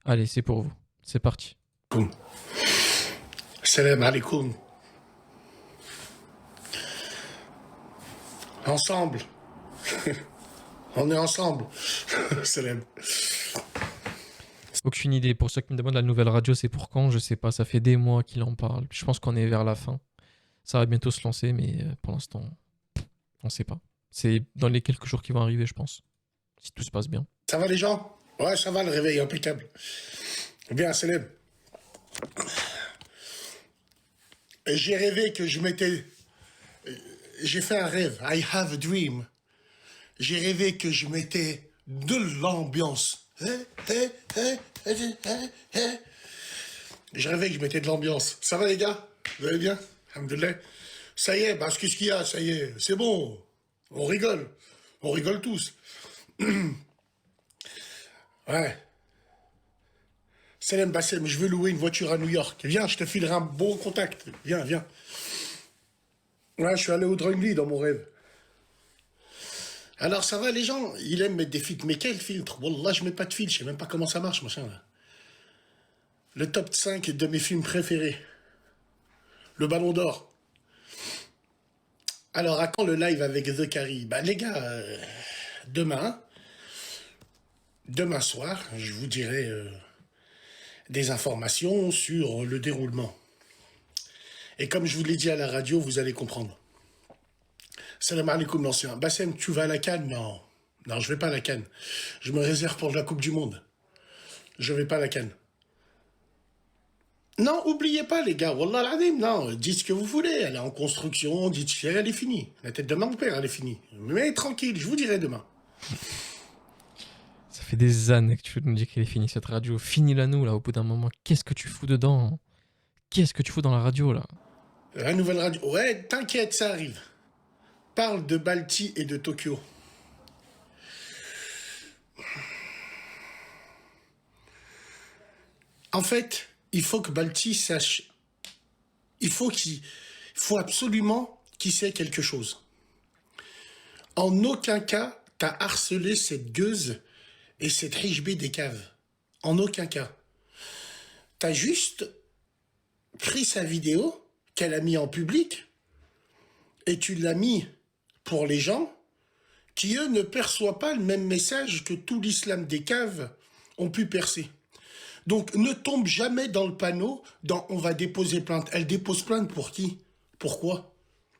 Allez, c'est pour vous. C'est parti. Cool. Salam alaikum. Ensemble. On est ensemble. Salam. Aucune idée. Pour ceux qui me demandent la nouvelle radio, c'est pour quand? Je sais pas. Ça fait des mois qu'il en parle. Je pense qu'on est vers la fin. Ça va bientôt se lancer, mais pour l'instant, on sait pas. C'est dans les quelques jours qui vont arriver, je pense. Si tout se passe bien. Ça va les gens? Ouais, ça va, le réveil impeccable. Bien, Salam. J'ai rêvé que je m'étais... J'ai fait un rêve. I have a dream. J'ai rêvé que je mettais de l'ambiance. Je rêvais que je mettais de l'ambiance. Ça va les gars? Vous allez bien? Alhamdoulilah. Ça y est, parce que ce qu'il y a, ça y est, c'est bon. On rigole. On rigole tous. Ouais. Salam Bassem, je veux louer une voiture à New York. Viens, je te filerai un bon contact. Viens, viens. Ouais, je suis allé au Drungly dans mon rêve. Alors ça va les gens? Ils aiment mettre des filtres. Mais quel filtre? Wallah, je mets pas de filtre. Je sais même pas comment ça marche, machin là. Le top 5 de mes films préférés. Le Ballon d'Or. Alors, à quand le live avec The Carry? Bah les gars, demain soir, je vous dirai des informations sur le déroulement. Et comme je vous l'ai dit à la radio, vous allez comprendre. Salam alaikum l'ancien. Bassem, tu vas à la Cannes? Non. Non, je vais pas à la Cannes. Je me réserve pour la Coupe du Monde. Je vais pas à la Cannes. Non, oubliez pas les gars, Wallah al-Azim, non, dites ce que vous voulez, elle est en construction, dites elle est finie. La tête de mon père, elle est finie. Mais tranquille, je vous dirai demain. Ça fait des années que tu nous dis qu'elle est finie cette radio. Finis-la nous là au bout d'un moment. Qu'est-ce que tu fous dedans? Qu'est-ce que tu fous dans la radio là? La nouvelle radio, ouais, t'inquiète, ça arrive. Parle de Balti et de Tokyo. En fait, il faut que Balti sache... Il faut absolument qu'il sait quelque chose. En aucun cas, t'as harcelé cette gueuse et cette hijbé des caves. En aucun cas. T'as juste pris sa vidéo qu'elle a mis en public et tu l'as mis pour les gens qui, eux, ne perçoivent pas le même message que tout l'islam des caves ont pu percer. Donc, ne tombe jamais dans le panneau dans « on va déposer plainte ». Elle dépose plainte pour qui? Pourquoi?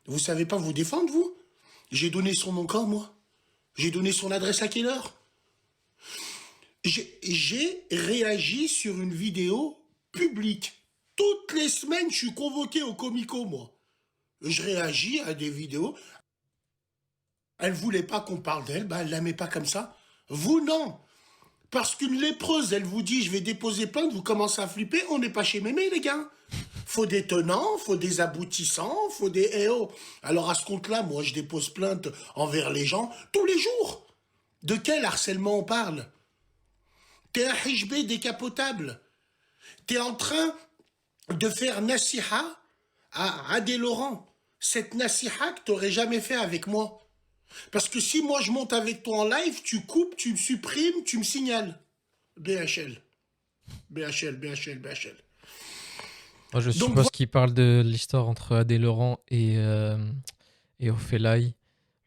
Vous savez pas vous défendre, vous? J'ai donné son nom quand, moi? J'ai donné son adresse à quelle heure? J'ai réagi sur une vidéo publique. Toutes les semaines, je suis convoqué au Comico, moi. Je réagis à des vidéos. Elle voulait pas qu'on parle d'elle, bah elle la met pas comme ça. Vous, non. Parce qu'une lépreuse, elle vous dit, je vais déposer plainte, vous commencez à flipper, on n'est pas chez Mémé, les gars. Faut des tenants, faut des aboutissants, faut des EO. Alors à ce compte-là, moi, je dépose plainte envers les gens tous les jours. De quel harcèlement on parle? T'es un hijbé décapotable. T'es en train de faire nasiha à Adé Laurent. Cette nasiha que t'aurais jamais fait avec moi. Parce que si moi je monte avec toi en live, tu coupes, tu me supprimes, tu me signales. BHL. BHL, BHL, BHL. Moi, je Donc suppose qu'il parle de l'histoire entre Adé Laurent et Ophélaï.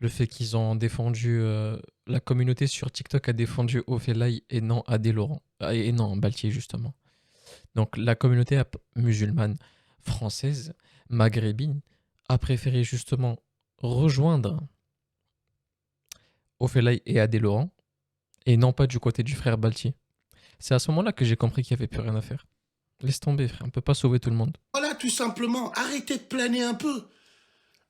Le fait qu'ils ont défendu... la communauté sur TikTok a défendu Ophélaï et non Adé Laurent. Et non Baltier, justement. Donc la communauté musulmane française, maghrébine, a préféré justement rejoindre Ophélaï et Adé Laurent et non pas du côté du frère Baltier. C'est à ce moment-là que j'ai compris qu'il n'y avait plus rien à faire. Laisse tomber, frère. On peut pas sauver tout le monde. voilà, tout simplement. Arrêtez de planer un peu.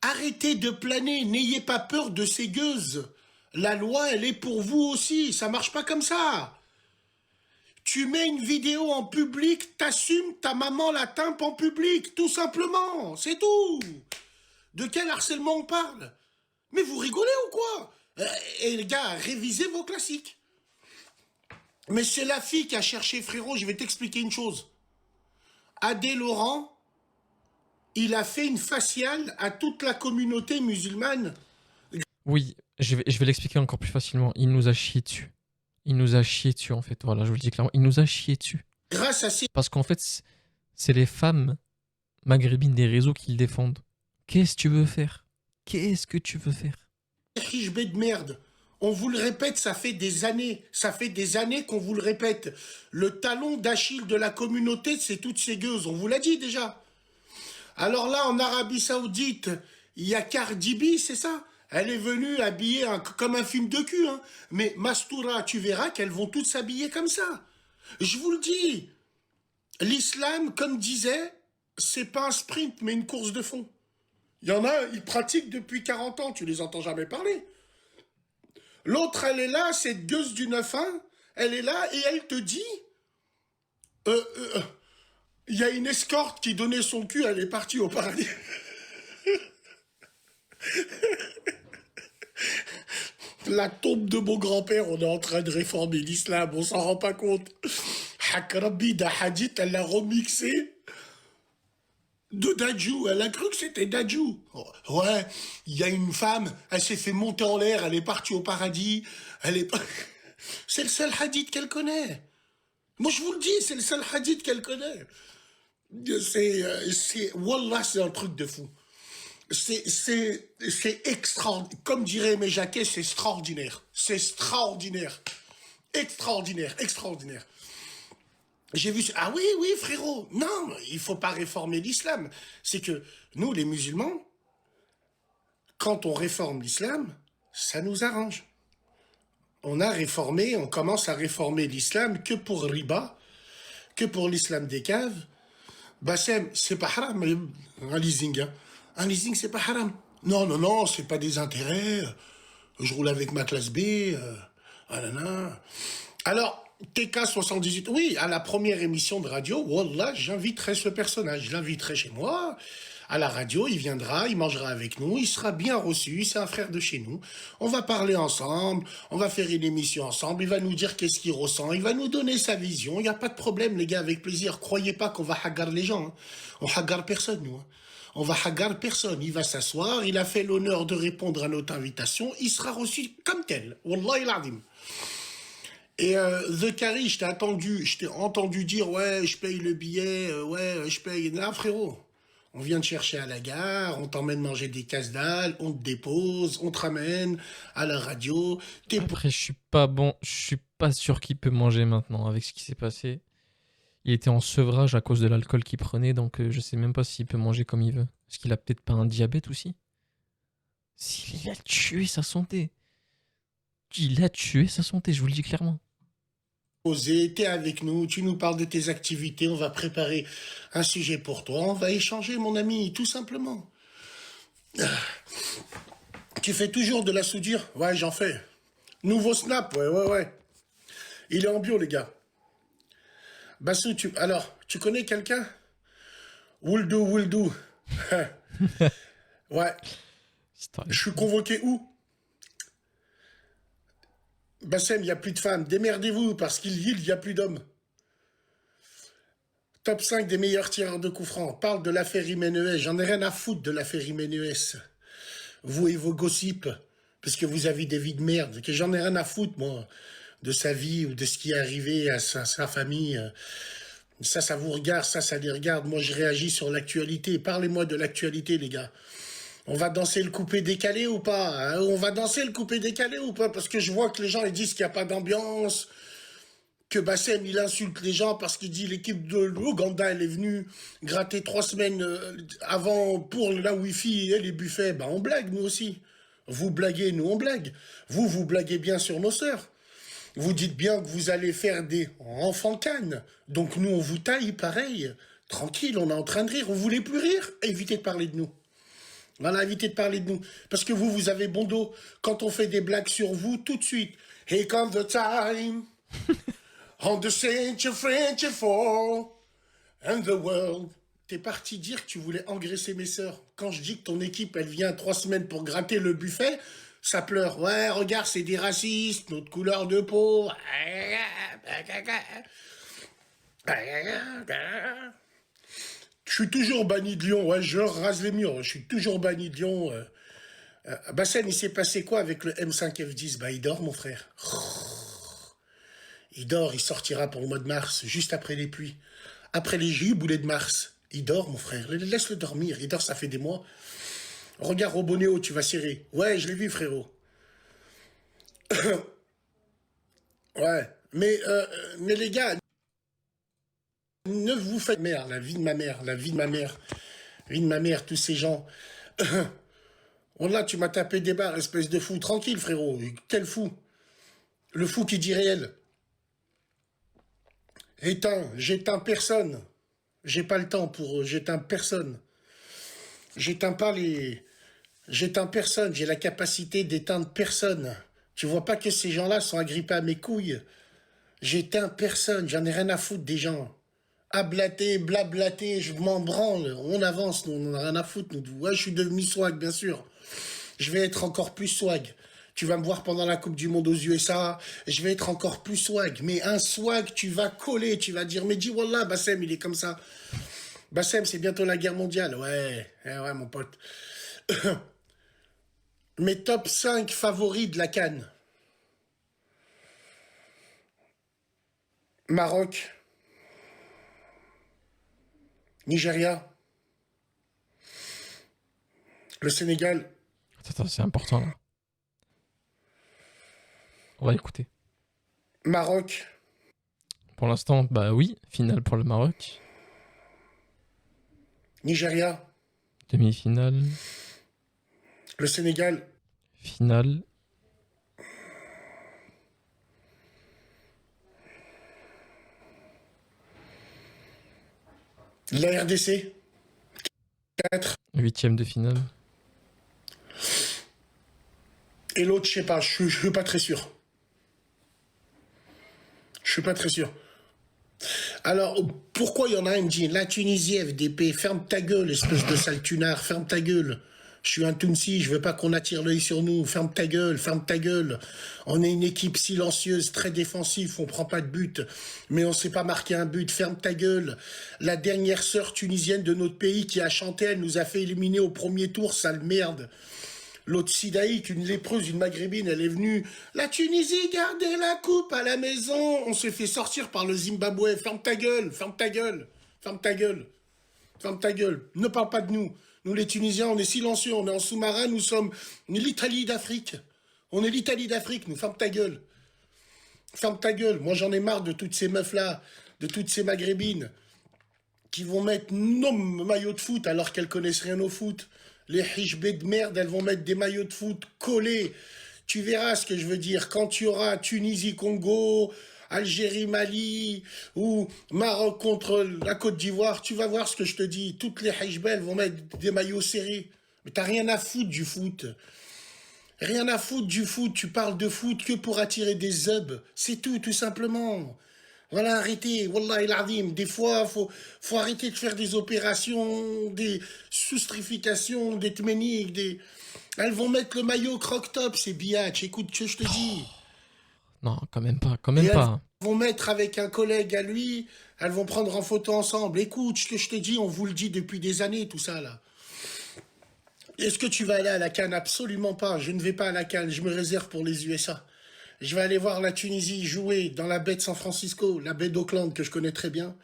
Arrêtez de planer. N'ayez pas peur de ces gueuses. La loi, elle est pour vous aussi. Ça marche pas comme ça. Tu mets une vidéo en public, t'assumes, ta maman la timpe en public. Tout simplement. C'est tout. De quel harcèlement on parle? Mais vous rigolez ou quoi? Et les gars, révisez vos classiques. Mais c'est la fille qui a cherché, frérot, je vais t'expliquer une chose. Adé Laurent, il a fait une faciale à toute la communauté musulmane. Oui, je vais l'expliquer encore plus facilement. Il nous a chié dessus. Il nous a chié dessus, en fait. Voilà, je vous le dis clairement. Il nous a chié dessus. Grâce à ces Parce qu'en fait, c'est les femmes maghrébines des réseaux qui le défendent. Qu'est-ce que tu veux faire? Qu'est-ce que tu veux faire? riches baies de merde. On vous le répète, ça fait des années. Ça fait des années qu'on vous le répète. Le talon d'Achille de la communauté, c'est toutes ces gueuses. On vous l'a dit déjà. Alors là, en Arabie Saoudite, il y a Cardi B, c'est ça? Elle est venue habillée comme un film de cul. Hein. Mais Mastoura, tu verras qu'elles vont toutes s'habiller comme ça. Je vous le dis. L'islam, comme disait, c'est pas un sprint, mais une course de fond. Il y en a, ils pratiquent depuis 40 ans, tu les entends jamais parler. L'autre, elle est là, cette gueuse du 9-1, elle est là et elle te dit, il y a une escorte qui donnait son cul, elle est partie au paradis. La tombe de mon grand-père, on est en train de réformer l'islam, on s'en rend pas compte. Hakrabi da Hadith, elle l'a remixé de Dadju. Elle a cru que c'était Dadju. Ouais, il y a une femme, elle s'est fait monter en l'air, elle est partie au paradis. Elle est pas... C'est le seul hadith qu'elle connaît. Moi, je vous le dis, c'est le seul hadith qu'elle connaît. Wallah, c'est un truc de fou. C'est extraordinaire. Comme dirait mes jaquets, c'est extraordinaire. C'est extraordinaire. Extraordinaire, extraordinaire. J'ai vu... Ah oui, oui, frérot. Non, il faut pas réformer l'islam. C'est que nous, les musulmans, quand on réforme l'islam, ça nous arrange. On commence à réformer l'islam que pour riba, que pour l'islam des caves. Bassem, c'est pas haram, un leasing. Hein. Un leasing, c'est pas haram. Non, non, non, c'est pas des intérêts. Je roule avec ma classe B. Alors, TK78, oui, à la première émission de radio, wallah, j'inviterai ce personnage. Je l'inviterai chez moi. À la radio, il viendra, il mangera avec nous, il sera bien reçu, c'est un frère de chez nous. On va parler ensemble, on va faire une émission ensemble, il va nous dire qu'est-ce qu'il ressent, il va nous donner sa vision, il n'y a pas de problème les gars, avec plaisir. Croyez pas qu'on va hagar les gens, hein. On hagar personne nous. Hein. On va hagar personne, il va s'asseoir, il a fait l'honneur de répondre à notre invitation, il sera reçu comme tel. Wallah il adim. Et The Carry, je t'ai entendu dire, ouais, je paye le billet, ouais, je paye. Là, frérot. On vient te chercher à la gare, on t'emmène manger des casse-dalles, on te dépose, on te ramène à la radio. Après, je suis pas bon, je suis pas sûr qu'il peut manger maintenant avec ce qui s'est passé. Il était en sevrage à cause de l'alcool qu'il prenait, donc je sais même pas s'il peut manger comme il veut. Est-ce qu'il a peut-être pas un diabète aussi? S'il a tué sa santé. Il a tué sa santé, je vous le dis clairement. T'es avec nous, tu nous parles de tes activités, on va préparer un sujet pour toi, on va échanger, mon ami, tout simplement. Tu fais toujours de la soudure? Ouais, j'en fais. Nouveau snap, ouais. Il est en bio, les gars. Bassou, tu connais quelqu'un? Will do. Ouais. Je suis convoqué où? Bassem, il n'y a plus de femmes. Démerdez-vous, parce qu'il y a plus d'hommes. Top 5 des meilleurs tireurs de coups francs. Parle de l'affaire Jiménez. J'en ai rien à foutre de l'affaire Jiménez. Vous et vos gossips, parce que vous avez des vies de merde. Que j'en ai rien à foutre, moi, de sa vie ou de ce qui est arrivé à sa famille. Ça vous regarde, ça les regarde. Moi, je réagis sur l'actualité. Parlez-moi de l'actualité, les gars. On va danser le coupé décalé ou pas? Hein? On va danser le coupé décalé ou pas? Parce que je vois que les gens ils disent qu'il n'y a pas d'ambiance, que Bassem il insulte les gens parce qu'il dit l'équipe de l'Ouganda elle est venue gratter 3 semaines avant pour la Wi-Fi et les buffets. Ben on blague nous aussi. Vous blaguez, nous on blague. Vous blaguez bien sur nos sœurs. Vous dites bien que vous allez faire des enfants cannes. Donc nous on vous taille pareil. Tranquille, on est en train de rire. Vous voulez plus rire? Évitez de parler de nous. Voilà, évitez de parler de nous. Parce que vous avez bon dos. Quand on fait des blagues sur vous, tout de suite. Here comes the time. On the century French fall. And the world. T'es parti dire que tu voulais engraisser mes sœurs. Quand je dis que ton équipe, elle vient 3 semaines pour gratter le buffet, ça pleure. Ouais, regarde, c'est des racistes, notre couleur de peau. Je suis toujours banni de Lyon, ouais, je rase les murs, je suis toujours banni de Lyon. Bassem, il s'est passé quoi avec le M5F10? Bah, il dort, mon frère. Il dort, il sortira pour le mois de mars, juste après les pluies. Après les giboulées de mars. Il dort, mon frère. Laisse-le dormir. Il dort, ça fait des mois. Regarde Robonéo, tu vas serrer. Ouais, je l'ai vu, frérot. Ouais. Mais les gars, ne vous faites mère, la vie de ma mère, la vie de ma mère, la vie de ma mère, tous ces gens. Oh là, tu m'as tapé des barres, espèce de fou. Tranquille, frérot. Quel fou? Le fou qui dit réel. J'éteins personne. J'ai pas le temps pour... J'éteins personne. J'éteins pas les... J'éteins personne. J'ai la capacité d'éteindre personne. Tu vois pas que ces gens-là sont agrippés à mes couilles? J'éteins personne. J'en ai rien à foutre des gens. Ablater, blablater, je m'en branle. On avance, nous, on en a rien à foutre. Nous. Ouais, je suis devenu swag, bien sûr. Je vais être encore plus swag. Tu vas me voir pendant la Coupe du Monde aux USA, je vais être encore plus swag. Mais un swag, tu vas coller, tu vas dire, mais dis wallah, Bassem, il est comme ça. Bassem, c'est bientôt la guerre mondiale. Ouais, ouais, mon pote. Mes top 5 favoris de la CAN. Maroc, Nigeria, le Sénégal. Attends, c'est important là. On va écouter. Maroc. Pour l'instant, bah oui, finale pour le Maroc. Nigeria. Demi-finale. Le Sénégal. Finale. La RDC. 4. Huitième de finale. Et l'autre, je sais pas, je suis pas très sûr. Je suis pas très sûr. Alors, pourquoi il y en a un qui me dit, la Tunisie, FDP, ferme ta gueule, espèce de sale tunard, ferme ta gueule. Je suis un Tounsi, je veux pas qu'on attire l'œil sur nous, ferme ta gueule, ferme ta gueule. On est une équipe silencieuse, très défensive, on prend pas de but, mais on sait pas marquer un but, ferme ta gueule. La dernière sœur tunisienne de notre pays qui a chanté, elle nous a fait éliminer au premier tour, sale merde. L'autre Sidaïk, une lépreuse, une maghrébine, elle est venue. La Tunisie, gardez la coupe à la maison. On s'est fait sortir par le Zimbabwe. Ferme ta gueule, ferme ta gueule, ferme ta gueule, ferme ta gueule. Ne parle pas de nous. Nous, les Tunisiens, on est silencieux, on est en sous-marin, nous sommes l'Italie d'Afrique. On est l'Italie d'Afrique, nous. Ferme ta gueule. Ferme ta gueule. Moi, j'en ai marre de toutes ces meufs-là, de toutes ces maghrébines qui vont mettre nos maillots de foot alors qu'elles connaissent rien au foot. Les hichbés de merde, elles vont mettre des maillots de foot collés. Tu verras ce que je veux dire. Quand tu auras Tunisie-Congo, Algérie-Mali ou Maroc contre la Côte d'Ivoire, tu vas voir ce que je te dis. Toutes les hichbés, elles vont mettre des maillots serrés. Mais t'as rien à foutre du foot. Rien à foutre du foot. Tu parles de foot que pour attirer des zubs. C'est tout simplement. Voilà, arrêtez, wallah el azim. Des fois, faut arrêter de faire des opérations, des soustrifications, des tméniques, des... Elles vont mettre le maillot croc-top, c'est biatch, écoute ce que je te dis. Non, quand même pas, quand Et même elles pas. vont mettre avec un collègue à lui, elles vont prendre en photo ensemble. Écoute ce que je te dis, on vous le dit depuis des années, tout ça, là. Est-ce que tu vas aller à la CAN? Absolument pas, je ne vais pas à la CAN, je me réserve pour les USA. Je vais aller voir la Tunisie jouer dans la baie de San Francisco, la baie d'Auckland que je connais très bien.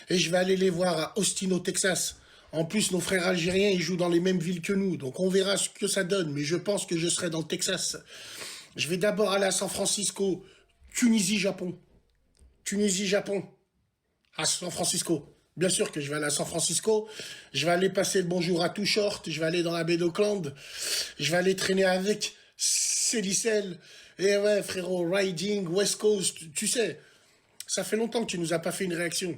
Et je vais aller les voir à Austin, au Texas. En plus, nos frères algériens, ils jouent dans les mêmes villes que nous. Donc on verra ce que ça donne. Mais je pense que je serai dans le Texas. Je vais d'abord aller à San Francisco, Tunisie-Japon. Tunisie-Japon. À San Francisco. Bien sûr que je vais aller à San Francisco. Je vais aller passer le bonjour à Too Short. Je vais aller dans la baie d'Auckland. Je vais aller traîner avec Célicel. Et ouais, frérot, Riding, West Coast, tu sais, ça fait longtemps que tu nous as pas fait une réaction.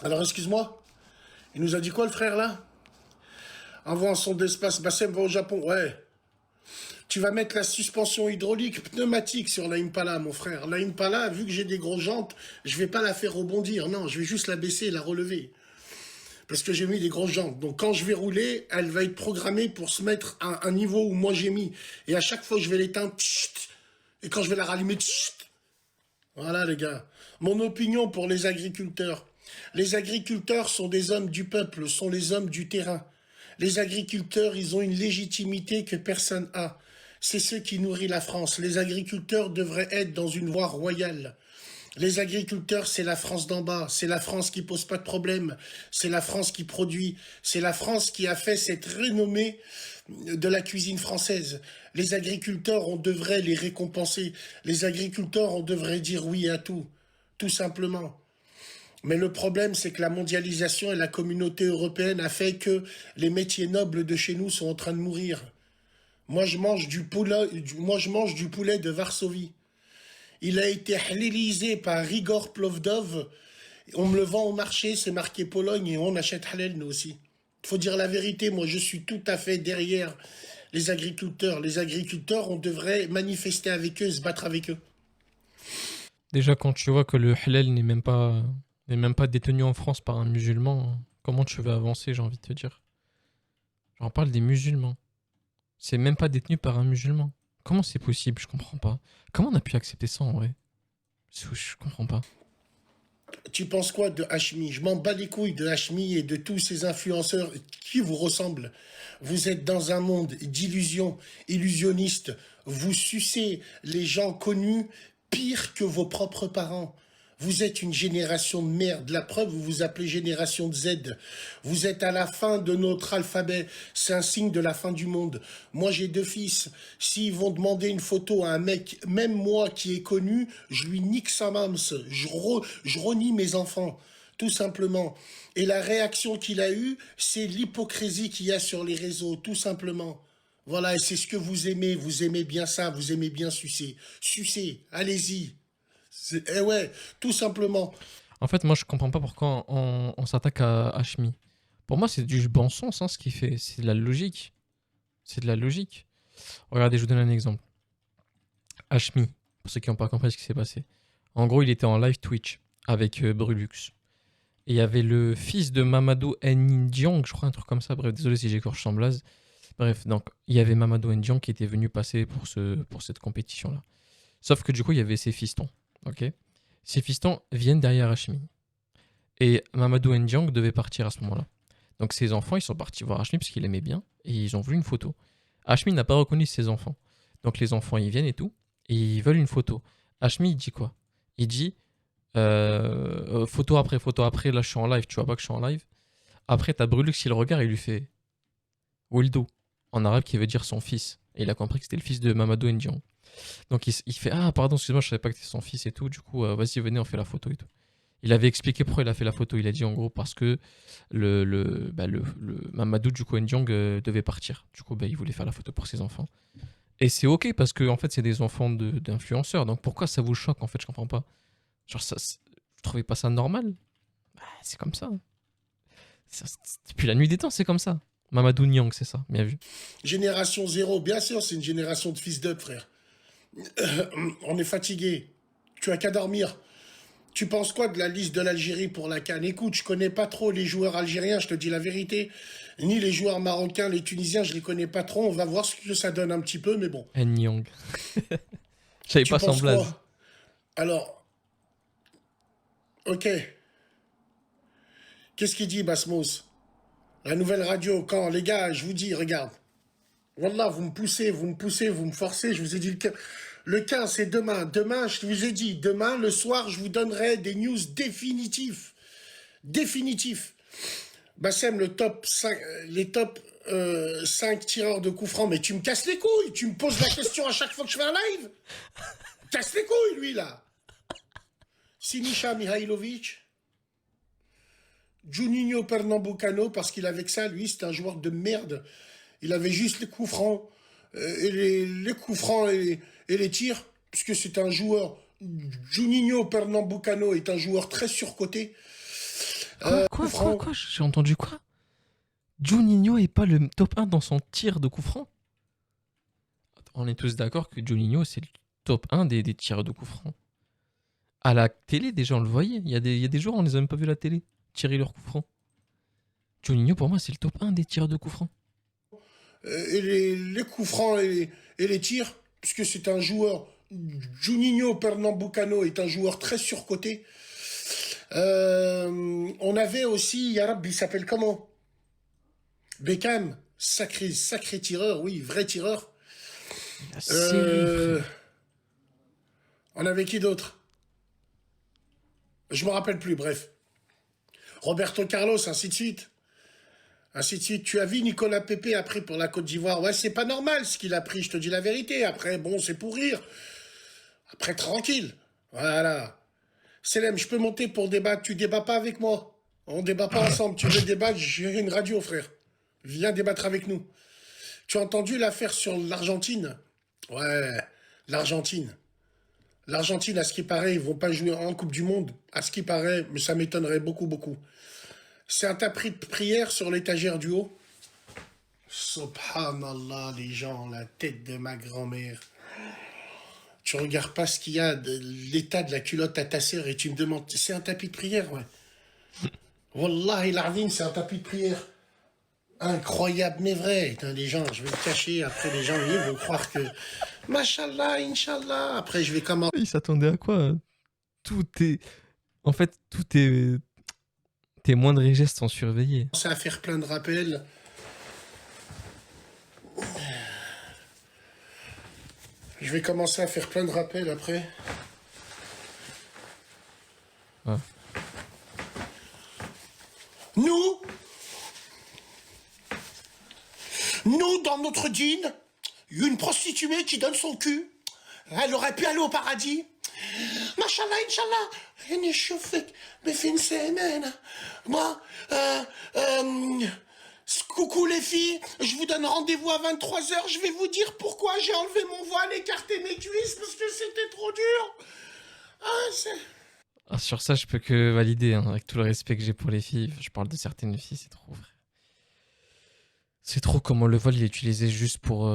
Alors, excuse-moi, il nous a dit quoi, le frère, là? Envoie un son d'espace, Bassem va au Japon, ouais. Tu vas mettre la suspension hydraulique pneumatique sur la Impala, mon frère. La Impala, vu que j'ai des grosses jantes, je vais pas la faire rebondir, non, je vais juste la baisser et la relever. Parce que j'ai mis des grosses jantes. Donc quand je vais rouler, elle va être programmée pour se mettre à un niveau où moi j'ai mis. Et à chaque fois, je vais l'éteindre, et quand je vais la rallumer, voilà les gars. Mon opinion pour les agriculteurs. Les agriculteurs sont des hommes du peuple, sont les hommes du terrain. Les agriculteurs, ils ont une légitimité que personne n'a. C'est ce qui nourrit la France. Les agriculteurs devraient être dans une voie royale. Les agriculteurs, c'est la France d'en bas. C'est la France qui pose pas de problème. C'est la France qui produit. C'est la France qui a fait cette renommée de la cuisine française. Les agriculteurs, on devrait les récompenser. Les agriculteurs, on devrait dire oui à tout. Tout simplement. Mais le problème, c'est que la mondialisation et la communauté européenne a fait que les métiers nobles de chez nous sont en train de mourir. Moi, je mange du poulet, de Varsovie. Il a été halilisé par Igor Plovdov. On me le vend au marché, c'est marqué Pologne et on achète halal nous aussi. Il faut dire la vérité, moi je suis tout à fait derrière les agriculteurs. Les agriculteurs, on devrait manifester avec eux, se battre avec eux. Déjà, quand tu vois que le halal n'est même pas détenu en France par un musulman, comment tu veux avancer, j'ai envie de te dire. J'en parle des musulmans. C'est même pas détenu par un musulman. Comment c'est possible? Je comprends pas. Comment on a pu accepter ça en vrai? Je comprends pas. Tu penses quoi de Hashmi? Je m'en bats les couilles de Hashmi et de tous ces influenceurs qui vous ressemblent. Vous êtes dans un monde d'illusions, illusionnistes. Vous sucez les gens connus pire que vos propres parents. Vous êtes une génération de merde. La preuve, vous vous appelez génération Z. Vous êtes à la fin de notre alphabet. C'est un signe de la fin du monde. Moi, j'ai 2 fils. S'ils vont demander une photo à un mec, même moi qui est connu, je lui nique sa mams. Je renie mes enfants. Tout simplement. Et la réaction qu'il a eue, c'est l'hypocrisie qu'il y a sur les réseaux. Tout simplement. Voilà, et c'est ce que vous aimez. Vous aimez bien ça. Vous aimez bien sucer. Sucer. Allez-y. Eh ouais, tout simplement. En fait, moi, je comprends pas pourquoi on s'attaque à Hashmi. Pour moi, c'est du bon sens, hein, ce qu'il fait. C'est de la logique. C'est de la logique. Regardez, je vous donne un exemple. Hashmi, pour ceux qui n'ont pas compris ce qui s'est passé. En gros, il était en live Twitch avec Brulux. Et il y avait le fils de Mamadou Ndiang, je crois, un truc comme ça. Bref, désolé si j'écorche son blaze. Bref, donc, il y avait Mamadou Ndiang qui était venu passer pour cette compétition-là. Sauf que du coup, il y avait ses fistons. Ok. Ses fistons viennent derrière Hashmi. Et Mamadou Ndiang devait partir à ce moment-là. Donc ses enfants, ils sont partis voir Hashmi parce qu'il aimait bien. Et ils ont voulu une photo. Hashmi n'a pas reconnu ses enfants. Donc les enfants, ils viennent et tout. Et ils veulent une photo. Hashmi, il dit quoi? Il dit photo après, là je suis en live, tu vois pas que je suis en live. Après, t'as Brulux qui le regarde et il lui fait Wildo, en arabe qui veut dire son fils. Et il a compris que c'était le fils de Mamadou Ndiang. Donc il fait ah pardon, excuse-moi, je savais pas que c'était son fils et tout. Du coup, vas-y, venez, on fait la photo et tout. Il avait expliqué pourquoi il a fait la photo. Il a dit en gros parce que le Mamadou du coup Ndiang devait partir. Du coup, il voulait faire la photo pour ses enfants. Et c'est ok parce que en fait, c'est des enfants d'influenceurs. Donc pourquoi ça vous choque en fait? Je comprends pas. Genre ça, vous trouvez pas ça normal? C'est comme ça. Depuis la nuit des temps, c'est comme ça. Mamadou Niang, c'est ça. Bien vu. Génération zéro, bien sûr, c'est une génération de fils d'up, frère. On est fatigué. Tu as qu'à dormir. Tu penses quoi de la liste de l'Algérie pour la CAN? Écoute, je connais pas trop les joueurs algériens, je te dis la vérité. Ni les joueurs marocains, les tunisiens, je les connais pas trop. On va voir ce que ça donne un petit peu, mais bon. Nyang. Je savais Tu pas son penses blaze. quoi? Alors, ok. Qu'est-ce qu'il dit, Basmos? La nouvelle radio, quand? Les gars, je vous dis, regarde. Wallah, vous me poussez, vous me forcez. Je vous ai dit le 15, c'est demain. Demain, je vous ai dit, demain, le soir, je vous donnerai des news définitifs. Définitifs. Bassem, les top 5 tireurs de coups francs. Mais tu me casses les couilles. Tu me poses la question à chaque fois que je fais un live. Casse les couilles, lui, là. Sinisa Mihailovic. Juninho Pernambucano, parce qu'il avait que ça, lui, c'était un joueur de merde. Il avait juste les coups francs, et les coups francs et les tirs, puisque c'est un joueur. Juninho Pernambucano est un joueur très surcoté. Quoi? J'ai entendu quoi? Juninho est pas le top 1 dans son tir de coup franc? On est tous d'accord que Juninho, c'est le top 1 des tirs de coup franc. À la télé, déjà, on le voyait. Il y a des jours, on les a même pas vu à la télé tirer leur coup franc. Juninho, pour moi, c'est le top 1 des tireurs de coup franc. Et les coups francs et les tirs, puisque c'est un joueur. Juninho Pernambucano est un joueur très surcoté. On avait aussi, Yarab, il s'appelle comment? Beckham, sacré tireur, oui, vrai tireur. La série, frère. On avait qui d'autre? Je me rappelle plus, bref. Roberto Carlos, ainsi de suite. Ainsi de suite. Tu as vu Nicolas Pepe après pour la Côte d'Ivoire. Ouais, c'est pas normal ce qu'il a pris, je te dis la vérité. Après, bon, c'est pour rire. Après, tranquille. Voilà. Selem, je peux monter pour débattre. Tu débats pas avec moi. On débat pas ensemble. Tu veux débattre, j'ai une radio, frère. Viens débattre avec nous. Tu as entendu l'affaire sur l'Argentine? Ouais, l'Argentine. L'Argentine, à ce qui paraît, ils vont pas jouer en Coupe du Monde. À ce qui paraît, mais ça m'étonnerait beaucoup, beaucoup. C'est un tapis de prière sur l'étagère du haut. Subhanallah, les gens, la tête de ma grand-mère. Tu regardes pas ce qu'il y a, l'état de la culotte à ta sœur et tu me demandes, c'est un tapis de prière, ouais. Wallahi l'azim, c'est un tapis de prière. Incroyable, mais vrai. Putain, les gens, je vais le cacher. Après, les gens, ils vont croire que, Mashallah, Inch'Allah. Après, je vais commencer Il s'attendait à quoi? Tout est... En fait, tout est... Tes moindres gestes sont surveillés. à faire plein de rappels. Je vais commencer à faire plein de rappels après. Ouais. Nous, dans notre dîne, une prostituée qui donne son cul, elle aurait pu aller au paradis. Mashallah, Inch'Allah, أنا أشوفك بفين سيمانة. Moi, coucou les filles, je vous donne rendez-vous à 23h, je vais vous dire pourquoi j'ai enlevé mon voile, écarté mes cuisses, parce que c'était trop dur. Ah, sur ça, je peux que valider, hein, avec tout le respect que j'ai pour les filles. Je parle de certaines filles, c'est trop vrai. C'est trop comment le voile il est utilisé juste pour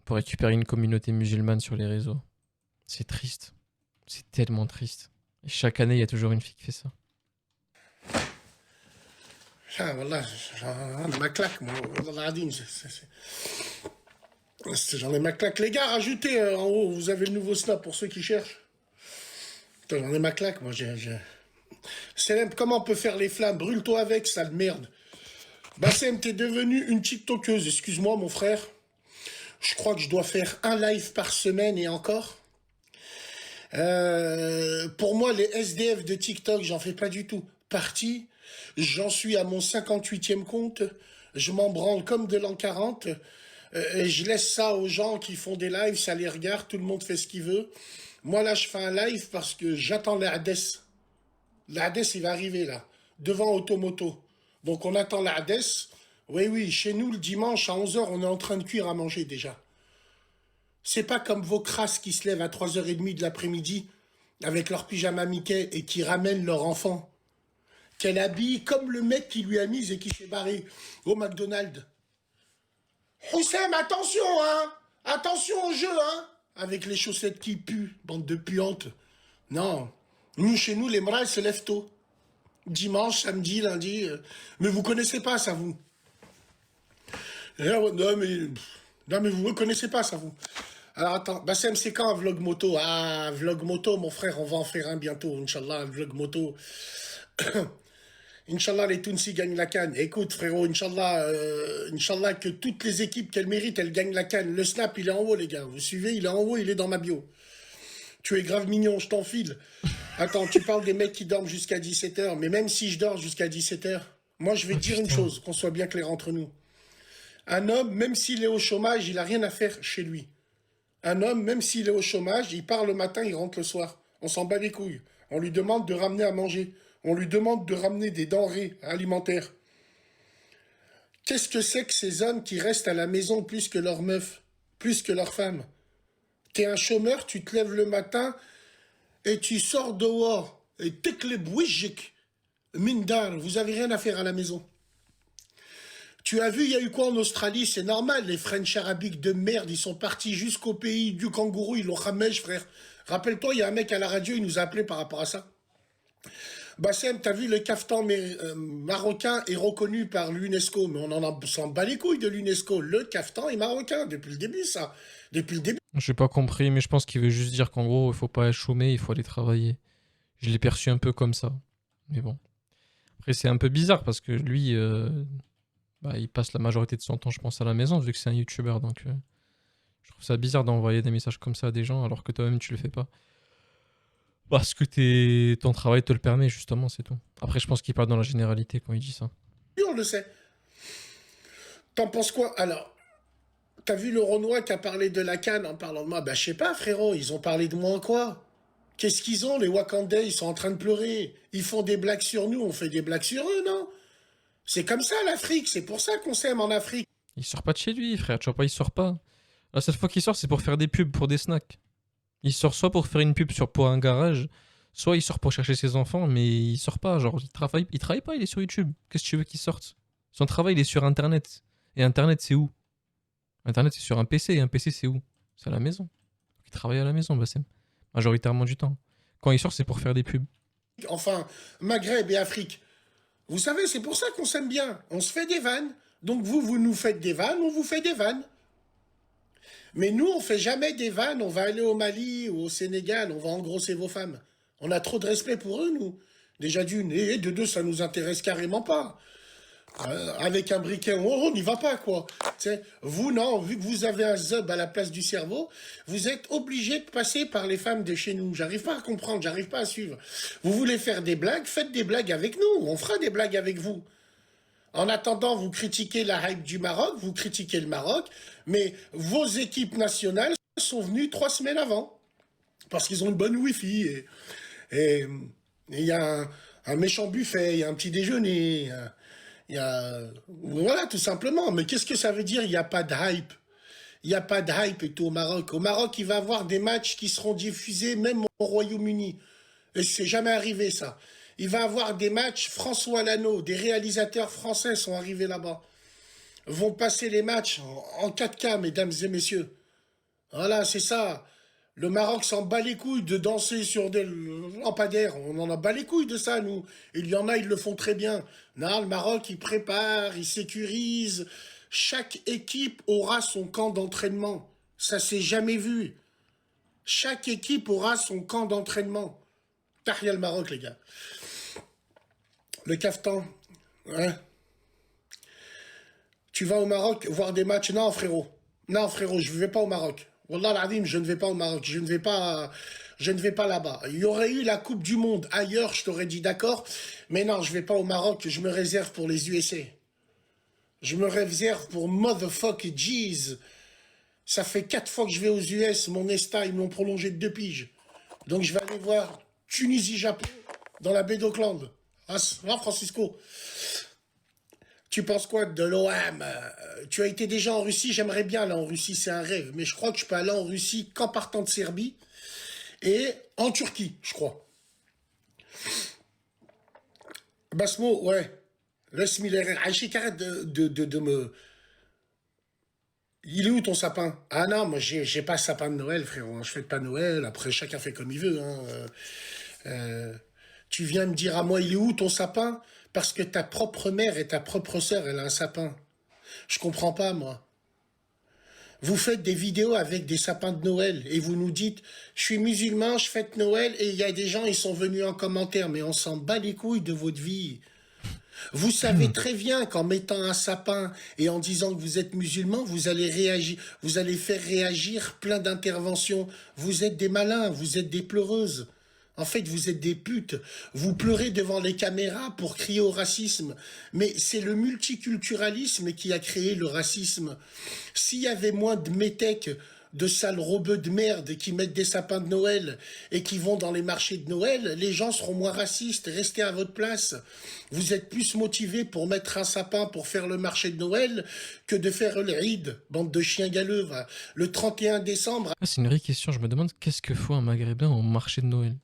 récupérer une communauté musulmane sur les réseaux. C'est triste. C'est tellement triste. Et chaque année, il y a toujours une fille qui fait ça. Ah, voilà, j'en ai ma claque, moi. J'en ai ma claque. Les gars, rajoutez en haut, vous avez le nouveau snap pour ceux qui cherchent. Putain, j'en ai ma claque, moi. Selem, comment on peut faire les flammes? Brûle-toi avec, sale merde. Bassem, t'es devenu une TikTokeuse. Excuse-moi, mon frère. Je crois que je dois faire un live par semaine et encore. Pour moi, les SDF de TikTok, j'en fais pas du tout partie. J'en suis à mon 58e compte. Je m'en branle comme de l'an 40. Et je laisse ça aux gens qui font des lives, ça les regarde, tout le monde fait ce qu'il veut. Moi, là, je fais un live parce que j'attends l'Hadès. L'Hadès, il va arriver, là, devant Automoto. Donc, on attend l'Hadès. Oui, chez nous, le dimanche, à 11h, on est en train de cuire à manger, déjà. C'est pas comme vos crasses qui se lèvent à 3h30 de l'après-midi avec leur pyjama Mickey et qui ramènent leur enfant. Qu'elle habille comme le mec qui lui a mis et qui s'est barré au McDonald's. Houssem, attention, hein! Attention au jeu, hein! Avec les chaussettes qui puent, bande de puantes. Non. Nous, chez nous, les mras, se lèvent tôt. Dimanche, samedi, lundi. Mais vous connaissez pas ça, vous. Non, mais vous ne connaissez pas ça, vous. Alors, attends. Bassem, c'est quand un vlog moto? Ah, vlog moto, mon frère, on va en faire un bientôt, Inch'Allah, un vlog moto. Inch'Allah, les Tunsis gagnent la CAN. Écoute, frérot, Inch'Allah que toutes les équipes qu'elles méritent, elles gagnent la CAN. Le snap, il est en haut, les gars. Vous suivez, il est en haut, il est dans ma bio. Tu es grave mignon, je t'enfile. Attends, tu parles des mecs qui dorment jusqu'à 17h, mais même si je dors jusqu'à 17h, moi, je vais te dire une chose, qu'on soit bien clair entre nous. Un homme, même s'il est au chômage, il n'a rien à faire chez lui. Un homme, même s'il est au chômage, il part le matin, il rentre le soir. On s'en bat les couilles. On lui demande de ramener à manger. On lui demande de ramener des denrées alimentaires. Qu'est-ce que c'est que ces hommes qui restent à la maison plus que leurs meufs, plus que leurs femmes? T'es un chômeur, tu te lèves le matin et tu sors dehors. Et tekleb wijik, mindar, vous avez rien à faire à la maison. Tu as vu, il y a eu quoi en Australie? C'est normal, les French arabiques de merde, ils sont partis jusqu'au pays du kangourou, ils l'ont ramèche, frère. Rappelle-toi, il y a un mec à la radio, il nous a appelé par rapport à ça. Bassem, t'as vu, le caftan marocain est reconnu par l'UNESCO, mais on s'en bat les couilles de l'UNESCO. Le caftan est marocain, depuis le début, ça. Depuis le début. J'ai pas compris, mais je pense qu'il veut juste dire qu'en gros, il faut pas chômer, il faut aller travailler. Je l'ai perçu un peu comme ça. Mais bon. Après, c'est un peu bizarre parce que lui, il passe la majorité de son temps, je pense, à la maison, vu que c'est un YouTuber. Donc, je trouve ça bizarre d'envoyer des messages comme ça à des gens alors que toi-même, tu le fais pas. Parce que ton travail te le permet, justement, c'est tout. Après, je pense qu'il parle dans la généralité quand il dit ça. Oui, on le sait. T'en penses quoi? Alors, t'as vu le Renoir qui a parlé de la CAN en parlant de moi? Bah, je sais pas, frérot, ils ont parlé de moi en quoi? Qu'est-ce qu'ils ont, les Wakandais? Ils sont en train de pleurer. Ils font des blagues sur nous, on fait des blagues sur eux, non? C'est comme ça l'Afrique, c'est pour ça qu'on s'aime en Afrique. Il sort pas de chez lui, frère. Tu vois pas, il sort pas. La seule fois qu'il sort, c'est pour faire des pubs pour des snacks. Il sort soit pour faire une pub pour un garage, soit il sort pour chercher ses enfants, mais il sort pas. Genre, il travaille pas, il est sur YouTube. Qu'est-ce que tu veux qu'il sorte? Son travail, il est sur Internet. Et Internet, c'est où? Internet, c'est sur un PC. Et un PC, c'est où? C'est à la maison. Il travaille à la maison, Bassem. Majoritairement du temps. Quand il sort, c'est pour faire des pubs. Enfin, Maghreb et Afrique. Vous savez, c'est pour ça qu'on s'aime bien. On se fait des vannes. Donc vous nous faites des vannes, on vous fait des vannes. Mais nous, on fait jamais des vannes. On va aller au Mali ou au Sénégal, on va engrosser vos femmes. On a trop de respect pour eux, nous. Déjà d'une, et de deux, ça nous intéresse carrément pas. Avec un briquet, on n'y va pas, quoi. T'sais, vous, non, vu que vous avez un zub à la place du cerveau, vous êtes obligé de passer par les femmes de chez nous. J'arrive pas à comprendre, j'arrive pas à suivre. Vous voulez faire des blagues, faites des blagues avec nous. On fera des blagues avec vous. En attendant, vous critiquez la hype du Maroc, vous critiquez le Maroc, mais vos équipes nationales sont venues 3 semaines avant. Parce qu'ils ont une bonne Wi-Fi. Et il y a un méchant buffet, il y a un petit déjeuner. Il y a... Voilà, tout simplement. Mais qu'est-ce que ça veut dire, il n'y a pas de hype? Il n'y a pas de hype et tout au Maroc. Au Maroc, il va y avoir des matchs qui seront diffusés même au Royaume-Uni. Et c'est jamais arrivé, ça. Il va y avoir des matchs, François Lano, des réalisateurs français sont arrivés là-bas. Vont passer les matchs en 4K, mesdames et messieurs. Voilà, c'est ça. Le Maroc s'en bat les couilles de danser sur des lampadaires. On en a bat les couilles de ça, nous. Il y en a, ils le font très bien. Non, le Maroc, il prépare, il sécurise. Chaque équipe aura son camp d'entraînement. Ça s'est jamais vu. Chaque équipe aura son camp d'entraînement. Tahia le Maroc, les gars. Le caftan. Hein? Tu vas au Maroc voir des matchs? Non, frérot. Non, frérot, je ne vais pas au Maroc. Wallah al-Azim, je ne vais pas au Maroc. Je ne vais pas là-bas. Il y aurait eu la Coupe du Monde ailleurs, je t'aurais dit d'accord. Mais non, je ne vais pas au Maroc. Je me réserve pour les USA. Je me réserve pour motherfucker jeez. Ça fait 4 fois que je vais aux US. Mon ESTA, ils me l'ont prolongé de 2 piges. Donc je vais aller voir Tunisie-Japon dans la baie d'Auckland. Ah, Francisco. Tu penses quoi de l'OM? Tu as été déjà en Russie? J'aimerais bien aller en Russie, c'est un rêve. Mais je crois que je peux aller en Russie qu'en partant de Serbie et en Turquie, je crois. Basmo, ouais. Laisse-moi les rêves. Aïchik, arrête de me... Il est où ton sapin? Ah non, moi j'ai pas de sapin de Noël, frérot. Je fête pas Noël. Après, chacun fait comme il veut. Hein. Tu viens me dire à moi, il est où ton sapin? Parce que ta propre mère et ta propre sœur, elle a un sapin. Je comprends pas, moi. Vous faites des vidéos avec des sapins de Noël et vous nous dites, je suis musulman, je fête Noël et il y a des gens, ils sont venus en commentaire, mais on s'en bat les couilles de votre vie. Vous savez très bien qu'en mettant un sapin et en disant que vous êtes musulman, vous allez réagir, vous allez faire réagir plein d'interventions. Vous êtes des malins, vous êtes des pleureuses. En fait, vous êtes des putes. Vous pleurez devant les caméras pour crier au racisme. Mais c'est le multiculturalisme qui a créé le racisme. S'il y avait moins de métèques, de sales robeux de merde qui mettent des sapins de Noël et qui vont dans les marchés de Noël, les gens seront moins racistes. Restez à votre place. Vous êtes plus motivés pour mettre un sapin pour faire le marché de Noël que de faire le Eid, bande de chiens galeux. Va. Le 31 décembre... Ah, c'est une vraie question. Je me demande qu'est-ce que faut un Maghrébin au marché de Noël.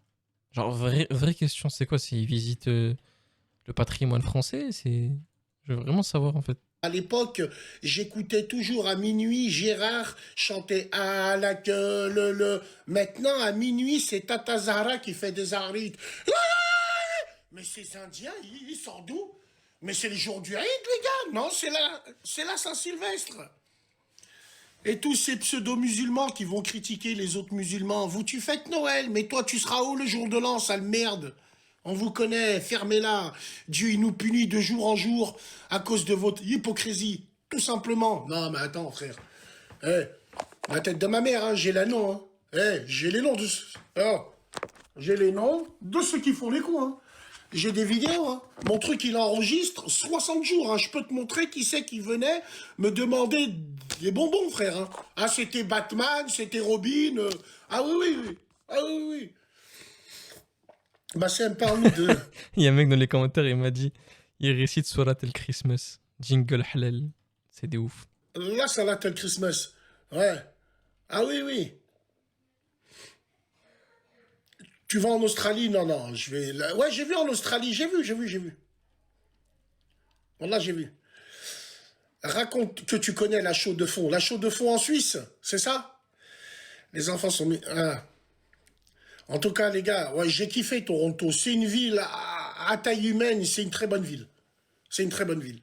Genre, vraie question, c'est quoi? S'il visite le patrimoine français? Je veux vraiment savoir, en fait. À l'époque, j'écoutais toujours à minuit Gérard chanter à la queue le. Maintenant, à minuit, c'est Tata Zahra qui fait des arides. Mais ces Indiens, ils sortent d'où? Mais c'est le jour du Eid, les gars. Non, c'est la Saint-Sylvestre. Et tous ces pseudo-musulmans qui vont critiquer les autres musulmans. Vous, tu fêtes Noël, mais toi, tu seras où le jour de l'an, sale merde? On vous connaît, fermez-la. Dieu, il nous punit de jour en jour à cause de votre hypocrisie. Tout simplement. Non, mais attends, frère. La tête de ma mère, hein, j'ai l'anneau. Hein. J'ai les noms de... Oh. J'ai les noms de ceux qui font les coups. Hein. J'ai des vidéos. Hein. Mon truc, il enregistre 60 jours. Hein. Je peux te montrer qui c'est qui venait me demander des bonbons, frère. Hein. Ah, c'était Batman, c'était Robin. Ah oui, oui, oui. Ah oui, oui. Oui. Bassem, parle-nous de... Il y a un mec dans les commentaires, il m'a dit il récite Surat el-Christmas, Jingle Halal. C'est des ouf. Là, ça va, tel Christmas. Ouais. Ah oui, oui. Tu vas en Australie? Non, non, je vais... Là... Ouais, j'ai vu en Australie. J'ai vu. Voilà, j'ai vu. Raconte que tu connais la chaux de fond. La chaux de fond en Suisse, c'est ça? Les enfants sont mis... Ah. En tout cas, les gars, ouais, j'ai kiffé Toronto. C'est une ville à taille humaine. C'est une très bonne ville. C'est une très bonne ville.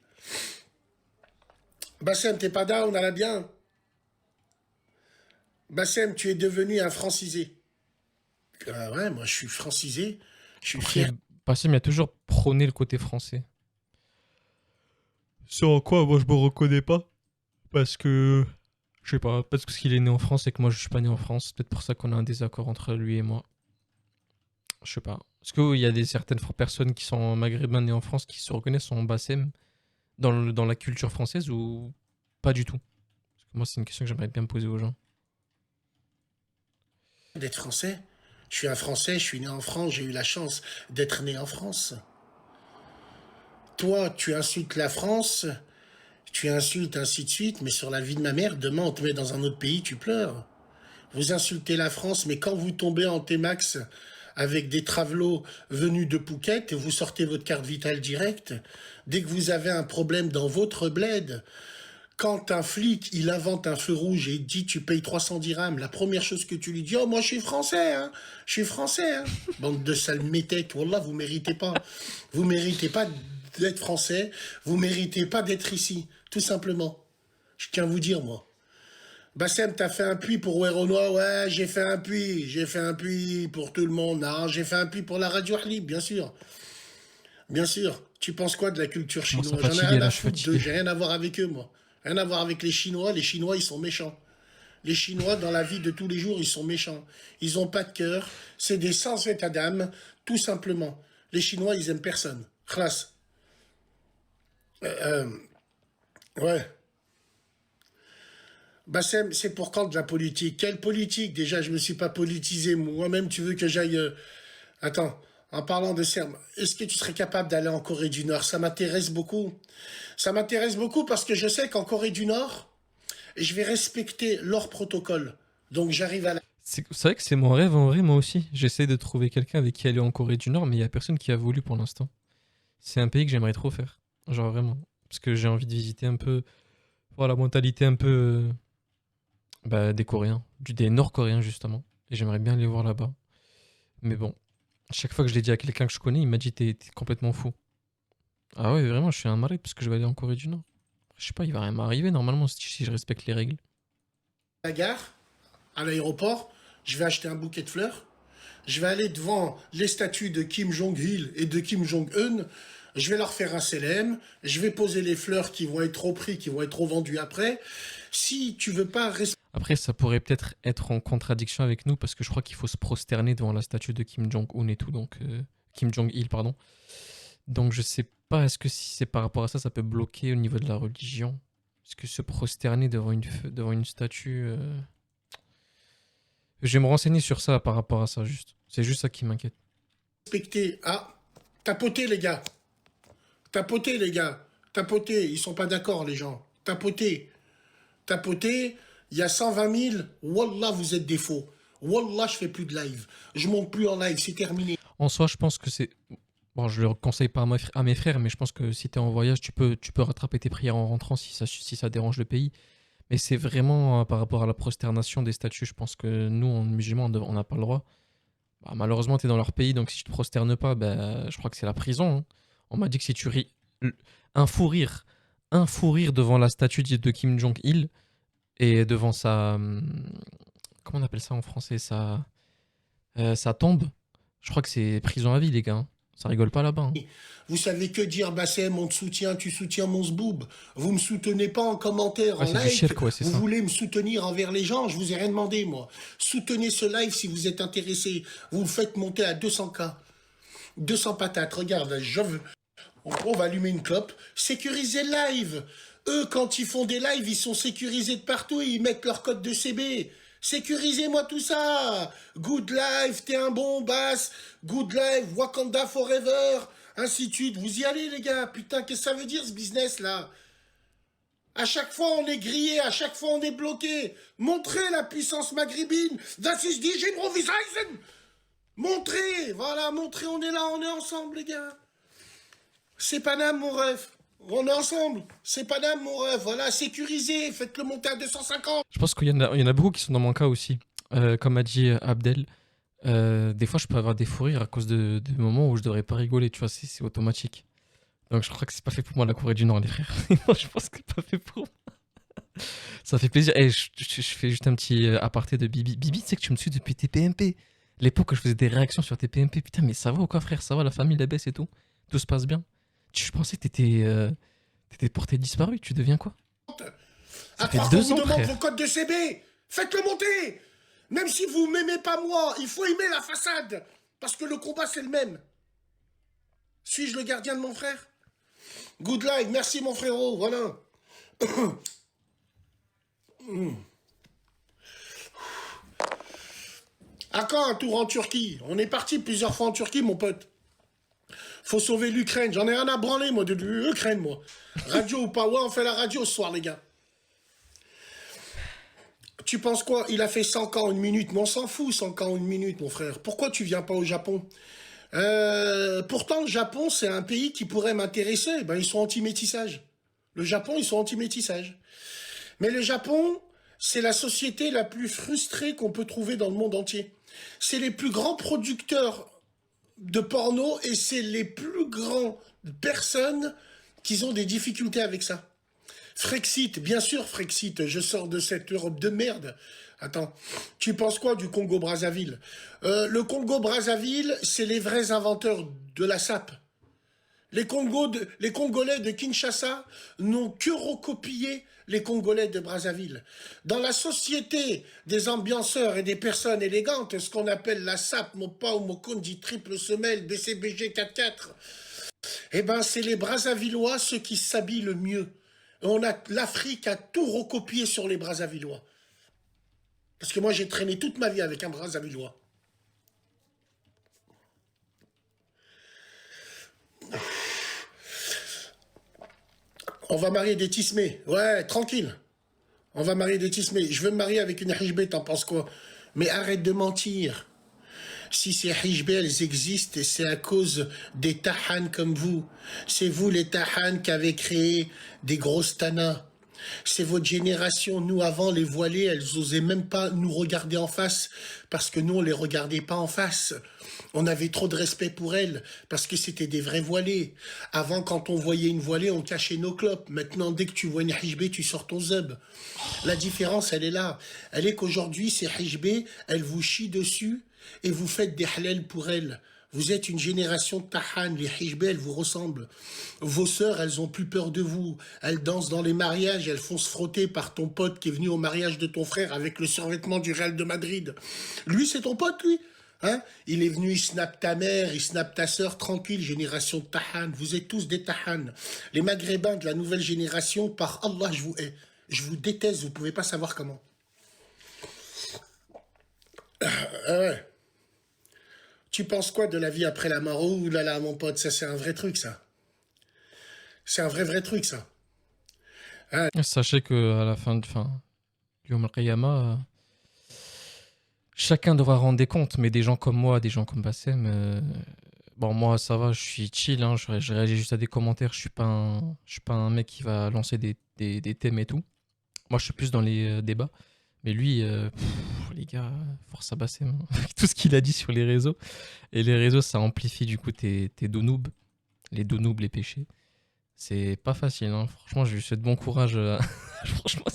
Bassem, t'es pas down, on a la bien. Bassem, tu es devenu un francisé. Ouais, moi je suis francisé. Je suis Après, fier. Bassem, il a toujours prôné le côté français. Ce en quoi moi je me reconnais pas. Parce que. Je sais pas, parce qu'il est né en France et que moi je suis pas né en France. C'est peut-être pour ça qu'on a un désaccord entre lui et moi. Je sais pas. Est-ce qu'il y a certaines personnes qui sont maghrébines nées en France qui se reconnaissent en Bassem dans la culture française ou pas du tout? Parce que moi, c'est une question que j'aimerais bien poser aux gens. D'être français. Je suis un Français, je suis né en France, j'ai eu la chance d'être né en France. Toi, tu insultes la France, tu insultes ainsi de suite, mais sur la vie de ma mère, demain on te met dans un autre pays, tu pleures. Vous insultez la France, mais quand vous tombez en T-Max avec des travelots venus de Phuket, vous sortez votre carte vitale directe, dès que vous avez un problème dans votre bled, quand un flic, il invente un feu rouge et il dit tu payes 300 dirhams, la première chose que tu lui dis, oh moi je suis français, hein, je suis français, hein. Bande de sales métèques, wallah, vous méritez pas. Vous méritez pas d'être français, vous méritez pas d'être ici, tout simplement. Je tiens à vous dire, moi. Bassem, t'as fait un puits pour Weronois? Ouais, j'ai fait un puits pour tout le monde. Non, j'ai fait un puits pour la radio Halib, bien sûr. Bien sûr. Tu penses quoi de la culture Je commence à chinoise? J'en ai fatiguer rien là, à je suis foutre d'eux, fatigué. j'ai rien à voir avec eux, moi. Rien à voir avec les Chinois. Les Chinois, ils sont méchants. Les Chinois, dans la vie de tous les jours, ils sont méchants. Ils ont pas de cœur. C'est des sans état d'âme, tout simplement. Les Chinois, ils aiment personne. Khlas. Ouais. Bassem, c'est pour quand de la politique? Quelle politique? Déjà, je me suis pas politisé. Moi-même, tu veux que j'aille... Attends, en parlant de Serbe, est-ce que tu serais capable d'aller en Corée du Nord? Ça m'intéresse beaucoup. Ça m'intéresse beaucoup parce que je sais qu'en Corée du Nord, je vais respecter leur protocole. Donc j'arrive à la... C'est vrai que c'est mon rêve en vrai, moi aussi. J'essaie de trouver quelqu'un avec qui aller en Corée du Nord, mais il y a personne qui a voulu pour l'instant. C'est un pays que j'aimerais trop faire. Genre vraiment. Parce que j'ai envie de visiter un peu. Voir la mentalité un peu. Des Coréens. Des Nord-Coréens justement. Et j'aimerais bien aller voir là-bas. Mais bon. Chaque fois que je l'ai dit à quelqu'un que je connais, il m'a dit t'es complètement fou. Ah ouais, vraiment, je suis un mari parce que je vais aller en Corée du Nord. Je sais pas, il va rien m'arriver normalement si je respecte les règles. gare, à l'aéroport, je vais acheter un bouquet de fleurs. Je vais aller devant les statues de Kim Jong-il et de Kim Jong-un. Je vais leur faire un CLM. Je vais poser les fleurs qui vont être au prix, qui vont être revendues après. Si tu veux pas respecter... Après, ça pourrait peut-être être en contradiction avec nous parce que je crois qu'il faut se prosterner devant la statue de Kim Jong-un et tout, donc Kim Jong-il, pardon. Donc je sais pas, est-ce que si c'est par rapport à ça, ça peut bloquer au niveau de la religion? Est-ce que se prosterner devant une statue... Je vais me renseigner sur ça par rapport à ça, juste. C'est juste ça qui m'inquiète. Ah, tapoter les gars. Tapoter les gars. Tapoter. Ils sont pas d'accord les gens. Tapoter. Tapoter. Il y a 120 000. Wallah, vous êtes des faux. Wallah, je fais plus de live. Je monte plus en live. C'est terminé. En soi, je pense que c'est... Bon, je le conseille pas à mes frères, mais je pense que si t'es en voyage, tu peux rattraper tes prières en rentrant si ça dérange le pays. Mais c'est vraiment par rapport à la prosternation des statues, je pense que nous, en musulmans, on n'a pas le droit. Bah, malheureusement, t'es dans leur pays, donc si tu te prosternes pas, bah, je crois que c'est la prison. Hein. On m'a dit que si tu ris... Un fou rire. Un fou rire devant la statue de Kim Jong-il et devant sa... Comment on appelle ça en français? Sa tombe. Je crois que c'est prison à vie, les gars. Hein. Ça rigole pas là-bas, hein. Vous savez que dire, Bassem, on te soutient, tu soutiens mon zboob. Vous me soutenez pas en commentaire, Ouais, en c'est du like. cirque, ouais, c'est Vous ça. voulez me soutenir envers les gens, je vous ai rien demandé, moi. Soutenez ce live si vous êtes intéressé. Vous me faites monter à 200K. 200 patates, regarde, on va allumer une clope. Sécuriser le live. Eux, quand ils font des lives, ils sont sécurisés de partout et ils mettent leur code de CB. Sécurisez-moi tout ça. Good life, t'es un bon bass. Good life, Wakanda forever. Ainsi de suite. Vous y allez, les gars. Putain, qu'est-ce que ça veut dire, ce business-là? À chaque fois, on est grillé. À chaque fois, on est bloqué. Montrez la puissance maghrébine. Das ist die Improvisation. Montrez. Voilà, montrez. On est là, on est ensemble, les gars. C'est Paname, mon ref. On est ensemble. C'est Paname, mon ref. Voilà, sécurisé. Faites-le monter à 250. Je pense il y en a beaucoup qui sont dans mon cas aussi. Comme a dit Abdel, des fois je peux avoir des fous rires à cause de moments où je devrais pas rigoler, tu vois, c'est automatique. Donc je crois que c'est pas fait pour moi la Corée du Nord, les frères. Moi, je pense que c'est pas fait pour moi. Ça fait plaisir. Et je fais juste un petit aparté de Bibi. Bibi, tu sais que tu me suis depuis TPMP. L'époque où je faisais des réactions sur TPMP. Putain, mais ça va ou quoi, frère? Ça va, la famille, la baisse et tout? Tout se passe bien? Je pensais que t'étais porté disparu. Tu deviens quoi? Ça À fait croire qu'on 2 vous ans, demande frère. vos codes de CB. Faites-le monter. Même si vous m'aimez pas moi, il faut aimer la façade. Parce que le combat, c'est le même. Suis-je le gardien de mon frère? Good life. Merci, mon frérot. Voilà. À quand un tour en Turquie? On est parti plusieurs fois en Turquie, mon pote. Faut sauver l'Ukraine. J'en ai rien à branler, moi, de l'Ukraine, moi. Radio ou pas? Ouais, on fait la radio ce soir, les gars. Tu penses quoi? Il a fait 100 ans, une minute. Mais on s'en fout, 100 ans, une minute, mon frère. Pourquoi tu viens pas au Japon? Pourtant, le Japon, c'est un pays qui pourrait m'intéresser. Ben, ils sont anti-métissage. Le Japon, ils sont anti-métissage. Mais le Japon, c'est la société la plus frustrée qu'on peut trouver dans le monde entier. C'est les plus grands producteurs de porno et c'est les plus grandes personnes qui ont des difficultés avec ça. Frexit, bien sûr, Frexit, je sors de cette Europe de merde. Attends, tu penses quoi du Congo-Brazzaville? Le Congo-Brazzaville, c'est les vrais inventeurs de la sape. Les Congolais de Kinshasa n'ont que recopié les Congolais de Brazzaville. Dans la société des ambianceurs et des personnes élégantes, ce qu'on appelle la SAP, Mopa ou Mokondi, triple semelle, BCBG 4-4, eh ben c'est les Brazzavillois ceux qui s'habillent le mieux. L'Afrique a tout recopié sur les Brazzavillois. Parce que moi j'ai traîné toute ma vie avec un Brazzavillois. On va marier des tismés. Ouais, tranquille. On va marier des tismés. Je veux me marier avec une hijbé, t'en penses quoi? Mais arrête de mentir. Si ces hijbés, elles existent, c'est à cause des tahans comme vous. C'est vous, les tahans, qui avez créé des grosses tanas. C'est votre génération. Nous, avant, les voilées, elles osaient même pas nous regarder en face parce que nous, on les regardait pas en face. On avait trop de respect pour elles parce que c'était des vrais voilés. Avant, quand on voyait une voilée, on cachait nos clopes. Maintenant, dès que tu vois une hijbé, tu sors ton zeb. La différence, elle est là. Elle est qu'aujourd'hui, ces hijbé, elles vous chient dessus et vous faites des halal pour elles. Vous êtes une génération de tahan, les hijbé, elles vous ressemblent. Vos sœurs, elles ont plus peur de vous. Elles dansent dans les mariages, elles font se frotter par ton pote qui est venu au mariage de ton frère avec le survêtement du Real de Madrid. Lui, c'est ton pote, lui, hein? Il est venu, il snap ta mère, il snap ta sœur, tranquille, génération de tahan. Vous êtes tous des tahan. Les Maghrébins de la nouvelle génération, par Allah, je vous hais. Je vous déteste, vous pouvez pas savoir comment. Ouais. Tu penses quoi de la vie après la mort? Ouh là là, mon pote, ça c'est un vrai truc, ça. C'est un vrai truc, ça. Sachez que à la fin du Yom al-Qiyamah, chacun devra rendre des comptes, mais des gens comme moi, des gens comme Bassem, bon, moi ça va, je suis chill, hein, je réagis juste à des commentaires, je suis pas un mec qui va lancer des thèmes et tout. Moi je suis plus dans les débats, mais lui, les gars, force à Bassem, hein, avec tout ce qu'il a dit sur les réseaux. Et les réseaux, ça amplifie du coup tes donoubs, les péchés. C'est pas facile, hein. Franchement, je lui souhaite bon courage. Franchement,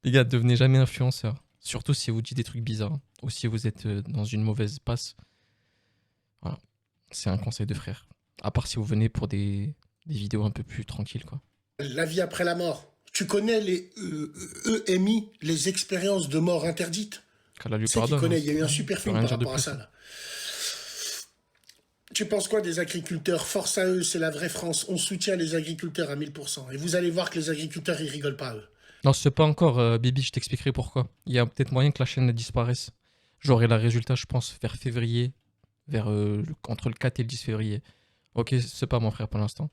les gars, devenez jamais influenceur. Surtout si vous dites des trucs bizarres, hein. Ou si vous êtes dans une mauvaise passe. Voilà. C'est un conseil de frère. À part si vous venez pour des vidéos un peu plus tranquilles, quoi. La vie après la mort. Tu connais les EMI, les expériences de mort interdites? Qu'Allah lui C'est qui pardonne, hein, connaît, il y c'est a eu un tout. super Je peux film rien par dire de rapport à plus, ça, hein. là. Tu penses quoi des agriculteurs? Force à eux, c'est la vraie France. On soutient les agriculteurs à 1000%. Et vous allez voir que les agriculteurs, ils rigolent pas, eux. Non, c'est pas encore, Bibi, je t'expliquerai pourquoi. Il y a peut-être moyen que la chaîne disparaisse. J'aurai le résultat, je pense, vers février, entre le 4 et le 10 février. Ok, c'est pas mon frère pour l'instant.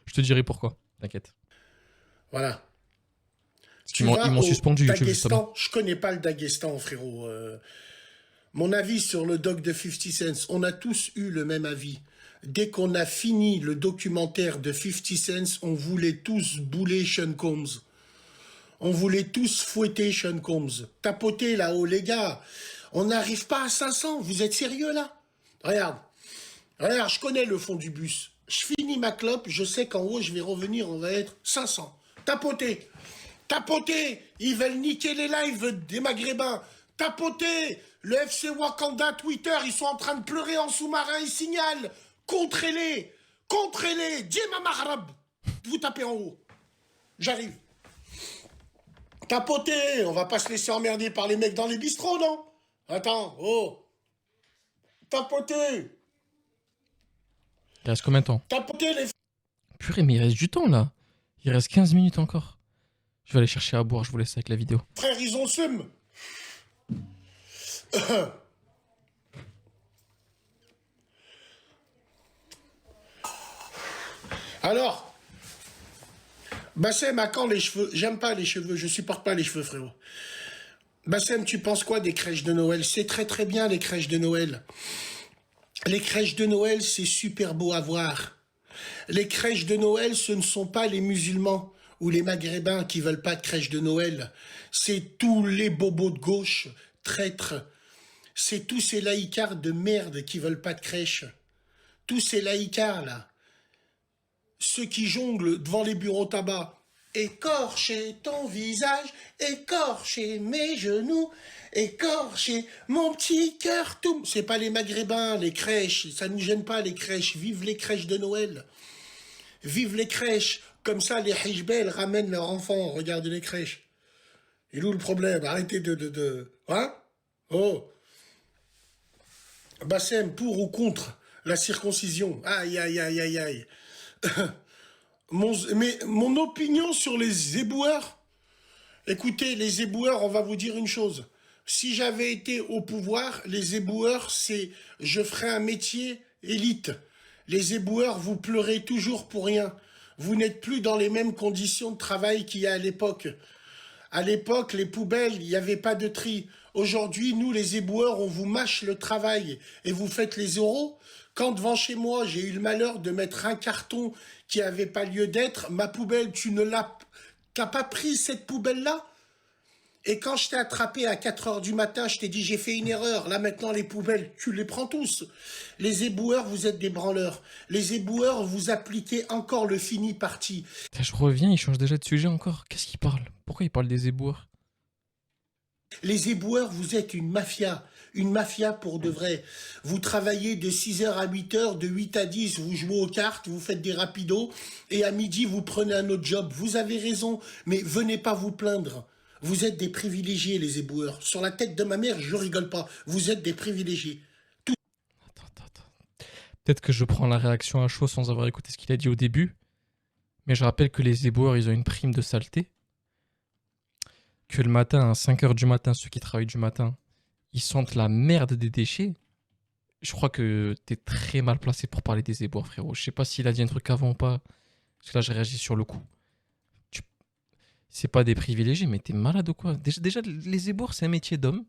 Je te dirai pourquoi, t'inquiète. Voilà. Parce qu'ils Tu ils vas m'ont au suspendu YouTube, justement. Daghestan. Je connais pas le Daghestan, frérot. Mon avis sur le doc de 50 Cent, on a tous eu le même avis. Dès qu'on a fini le documentaire de 50 Cent, on voulait tous bouler Sean Combs. On voulait tous fouetter Sean Combs. Tapoter là-haut, les gars. On n'arrive pas à 500. Vous êtes sérieux là? Regarde. Regarde, je connais le fond du bus. Je finis ma clope, je sais qu'en haut, je vais revenir, on va être 500. Tapoter. Tapoter. Ils veulent niquer les lives des Maghrébins. Tapoter. Le FC Wakanda Twitter, ils sont en train de pleurer en sous-marin, ils signalent. Contrez-les. Contrez-les. Djema Mahrab. Vous tapez en haut. J'arrive. Tapoter. On va pas se laisser emmerder par les mecs dans les bistrots, non? Attends, oh. Tapoter. Il reste combien de temps? Tapoter les Purée, mais il reste du temps, là. Il reste 15 minutes encore. Je vais aller chercher à boire, je vous laisse avec la vidéo. frères, ils ont le seum. Alors, Bassem, à quand les cheveux? J'aime pas les cheveux, je supporte pas les cheveux, frérot. Bassem, tu penses quoi des crèches de Noël? C'est très très bien, les crèches de Noël. Les crèches de Noël, c'est super beau à voir. Les crèches de Noël, ce ne sont pas les musulmans ou les maghrébins qui veulent pas de crèche de Noël. C'est tous les bobos de gauche, traîtres. C'est tous ces laïcards de merde qui veulent pas de crèche. Tous ces laïcards, là. Ceux qui jonglent devant les bureaux tabac. Écorcher ton visage, écorcher mes genoux, écorcher mon petit cœur, tout. C'est pas les maghrébins, les crèches, ça nous gêne pas les crèches. Vive les crèches de Noël. Vive les crèches. Comme ça, les hijbels ramènent leurs enfants. Regardez les crèches. Et où le problème? Arrêtez Hein? Oh. Bassem, pour ou contre la circoncision? Aïe, aïe, aïe, aïe, aïe. Mais mon opinion sur les éboueurs, écoutez, les éboueurs, on va vous dire une chose. Si j'avais été au pouvoir, les éboueurs, je ferais un métier élite. Les éboueurs, vous pleurez toujours pour rien. Vous n'êtes plus dans les mêmes conditions de travail qu'il y a à l'époque. À l'époque, les poubelles, il n'y avait pas de tri. Aujourd'hui, nous, les éboueurs, on vous mâche le travail et vous faites les euros. Quand devant chez moi, j'ai eu le malheur de mettre un carton qui n'avait pas lieu d'être, ma poubelle, t'as pas pris cette poubelle-là? Et quand je t'ai attrapé à 4 heures du matin, je t'ai dit j'ai fait une erreur. Là maintenant, les poubelles, tu les prends tous. Les éboueurs, vous êtes des branleurs. Les éboueurs, vous appliquez encore le fini parti. Putain, je reviens, il change déjà de sujet encore. Qu'est-ce qu'il parle? Pourquoi il parle des éboueurs? Les éboueurs, vous êtes une mafia. Une mafia pour de vrai. Vous travaillez de 6h à 8h, de 8 à 10, vous jouez aux cartes, vous faites des rapidos, et à midi, vous prenez un autre job. Vous avez raison, mais venez pas vous plaindre. Vous êtes des privilégiés, les éboueurs. Sur la tête de ma mère, je rigole pas. Vous êtes des privilégiés. Attends. Peut-être que je prends la réaction à chaud sans avoir écouté ce qu'il a dit au début. Mais je rappelle que les éboueurs, ils ont une prime de saleté. Que le matin, à 5h du matin, ceux qui travaillent du matin, ils sentent la merde des déchets. Je crois que t'es très mal placé pour parler des éboueurs, frérot. Je sais pas s'il a dit un truc avant ou pas. Parce que là, j'ai réagi sur le coup. C'est pas des privilégiés, mais t'es malade ou quoi? Déjà, les éboueurs, c'est un métier d'homme.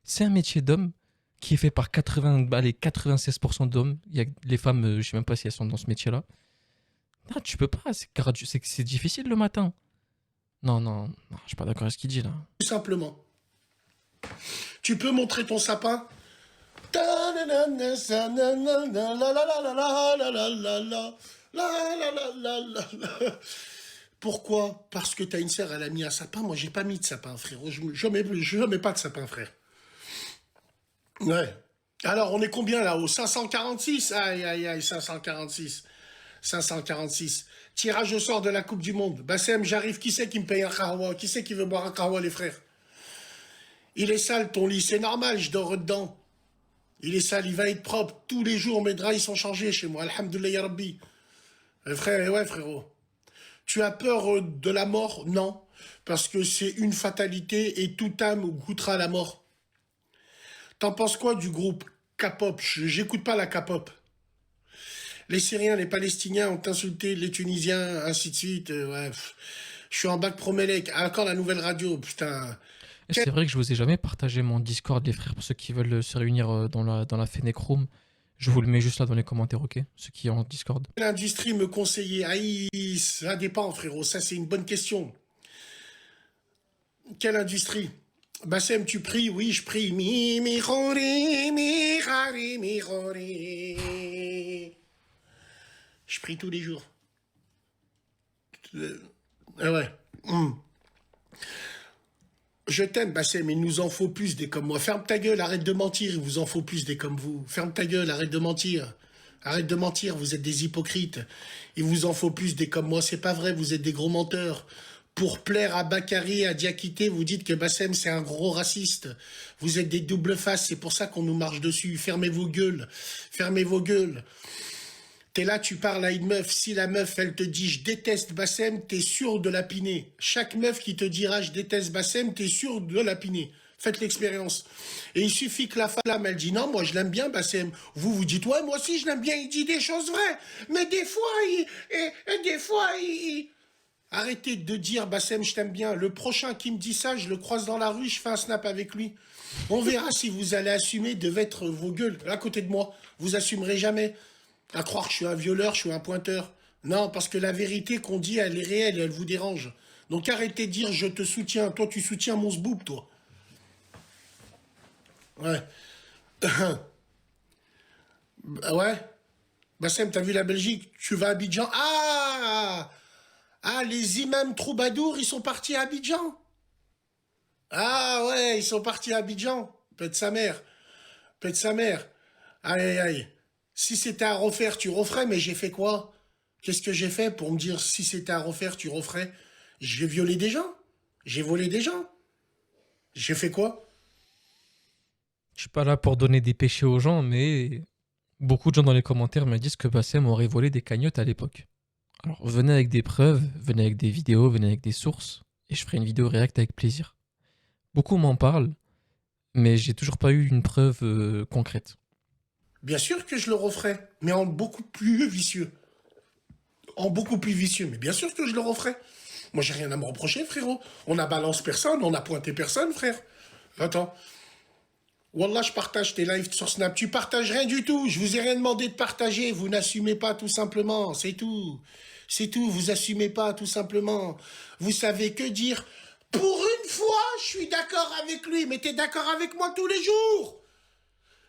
C'est un métier d'homme qui est fait par 96% d'hommes. Il y a les femmes, je sais même pas si elles sont dans ce métier-là. Non, tu peux pas. C'est difficile le matin. Non, je suis pas d'accord avec ce qu'il dit là. Tout simplement. Tu peux montrer ton sapin? Pourquoi? Parce que t'as une sœur, elle a mis un sapin. Moi, j'ai pas mis de sapin, frérot. Je mets pas de sapin, frère. Ouais. Alors, on est combien là? Au 546? Aïe, aïe, aïe, 546. 546. Tirage au sort de la Coupe du Monde. Bassem, j'arrive. Qui c'est qui me paye un kahwa? Qui c'est qui veut boire un kahwa, les frères? Il est sale ton lit, c'est normal, je dors dedans. Il est sale, il va être propre. Tous les jours, mes draps, ils sont changés chez moi. Alhamdoulilah, ya Rabbi. Frère, ouais, frérot. Tu as peur de la mort? Non. Parce que c'est une fatalité et toute âme goûtera la mort. T'en penses quoi du groupe K-pop? J'écoute pas la K-pop. Les Syriens, les Palestiniens ont insulté les Tunisiens, ainsi de suite. Ouais. Je suis en bac Promélec. Ah, encore la nouvelle radio, putain. Et c'est vrai que je vous ai jamais partagé mon Discord, les frères, pour ceux qui veulent se réunir dans la Fennec Room. Je vous le mets juste là dans les commentaires, ok? Ceux qui ont en Discord. Quelle industrie me conseiller? Aïe, ça dépend, frérot. Ça, c'est une bonne question. Quelle industrie? Bassem, tu pries? Oui, je prie. Mi khori, mi khari, mi khori. Je prie tous les jours. Ah ouais. Je t'aime, Bassem, mais il nous en faut plus des comme moi. Ferme ta gueule, arrête de mentir, il vous en faut plus des comme vous. Ferme ta gueule, arrête de mentir. Arrête de mentir, vous êtes des hypocrites. Il vous en faut plus des comme moi, c'est pas vrai, vous êtes des gros menteurs. Pour plaire à Bakary et à Diakité, vous dites que Bassem, c'est un gros raciste. Vous êtes des doubles faces, c'est pour ça qu'on nous marche dessus. Fermez vos gueules. Fermez vos gueules. T'es là, tu parles à une meuf. Si la meuf, elle te dit « je déteste Bassem », t'es sûr de la piner. Chaque meuf qui te dira « je déteste Bassem », t'es sûr de la piner. Faites l'expérience. Et il suffit que la femme, elle dit « non, moi je l'aime bien Bassem ». Vous vous dites « ouais, moi aussi je l'aime bien, il dit des choses vraies. Mais des fois, il... » Arrêtez de dire « Bassem, je t'aime bien ». Le prochain qui me dit ça, je le croise dans la rue, je fais un snap avec lui. On verra si vous allez assumer de mettre vos gueules à côté de moi. Vous assumerez jamais. À croire que je suis un violeur, je suis un pointeur. Non, parce que la vérité qu'on dit, elle est réelle et elle vous dérange. Donc arrêtez de dire je te soutiens. Toi, tu soutiens mon zboub, toi. Ouais. Ouais. Bassem, t'as vu la Belgique? Tu vas à Abidjan? Ah, les imams troubadours, ils sont partis à Abidjan. Ah ouais, ils sont partis à Abidjan. Pète sa mère. Pète sa mère. Aïe, aïe, aïe. Si c'était à refaire, tu referais, mais j'ai fait quoi? Qu'est-ce que j'ai fait pour me dire si c'était à refaire, tu referais? J'ai violé des gens? J'ai volé des gens? J'ai fait quoi? Je suis pas là pour donner des péchés aux gens, mais beaucoup de gens dans les commentaires me disent que Bassem aurait volé des cagnottes à l'époque. Alors venez avec des preuves, venez avec des vidéos, venez avec des sources, et je ferai une vidéo réact avec plaisir. Beaucoup m'en parlent, mais j'ai toujours pas eu une preuve concrète. Bien sûr que je le referais, mais en beaucoup plus vicieux. En beaucoup plus vicieux, mais bien sûr que je le referais. Moi, j'ai rien à me reprocher, frérot. On a balance personne, on a pointé personne, frère. Attends. Wallah, je partage tes lives sur Snap. Tu partages rien du tout. Je vous ai rien demandé de partager. Vous n'assumez pas, tout simplement. C'est tout. C'est tout. Vous assumez pas, tout simplement. Vous savez que dire. Pour une fois, je suis d'accord avec lui. Mais t'es d'accord avec moi tous les jours.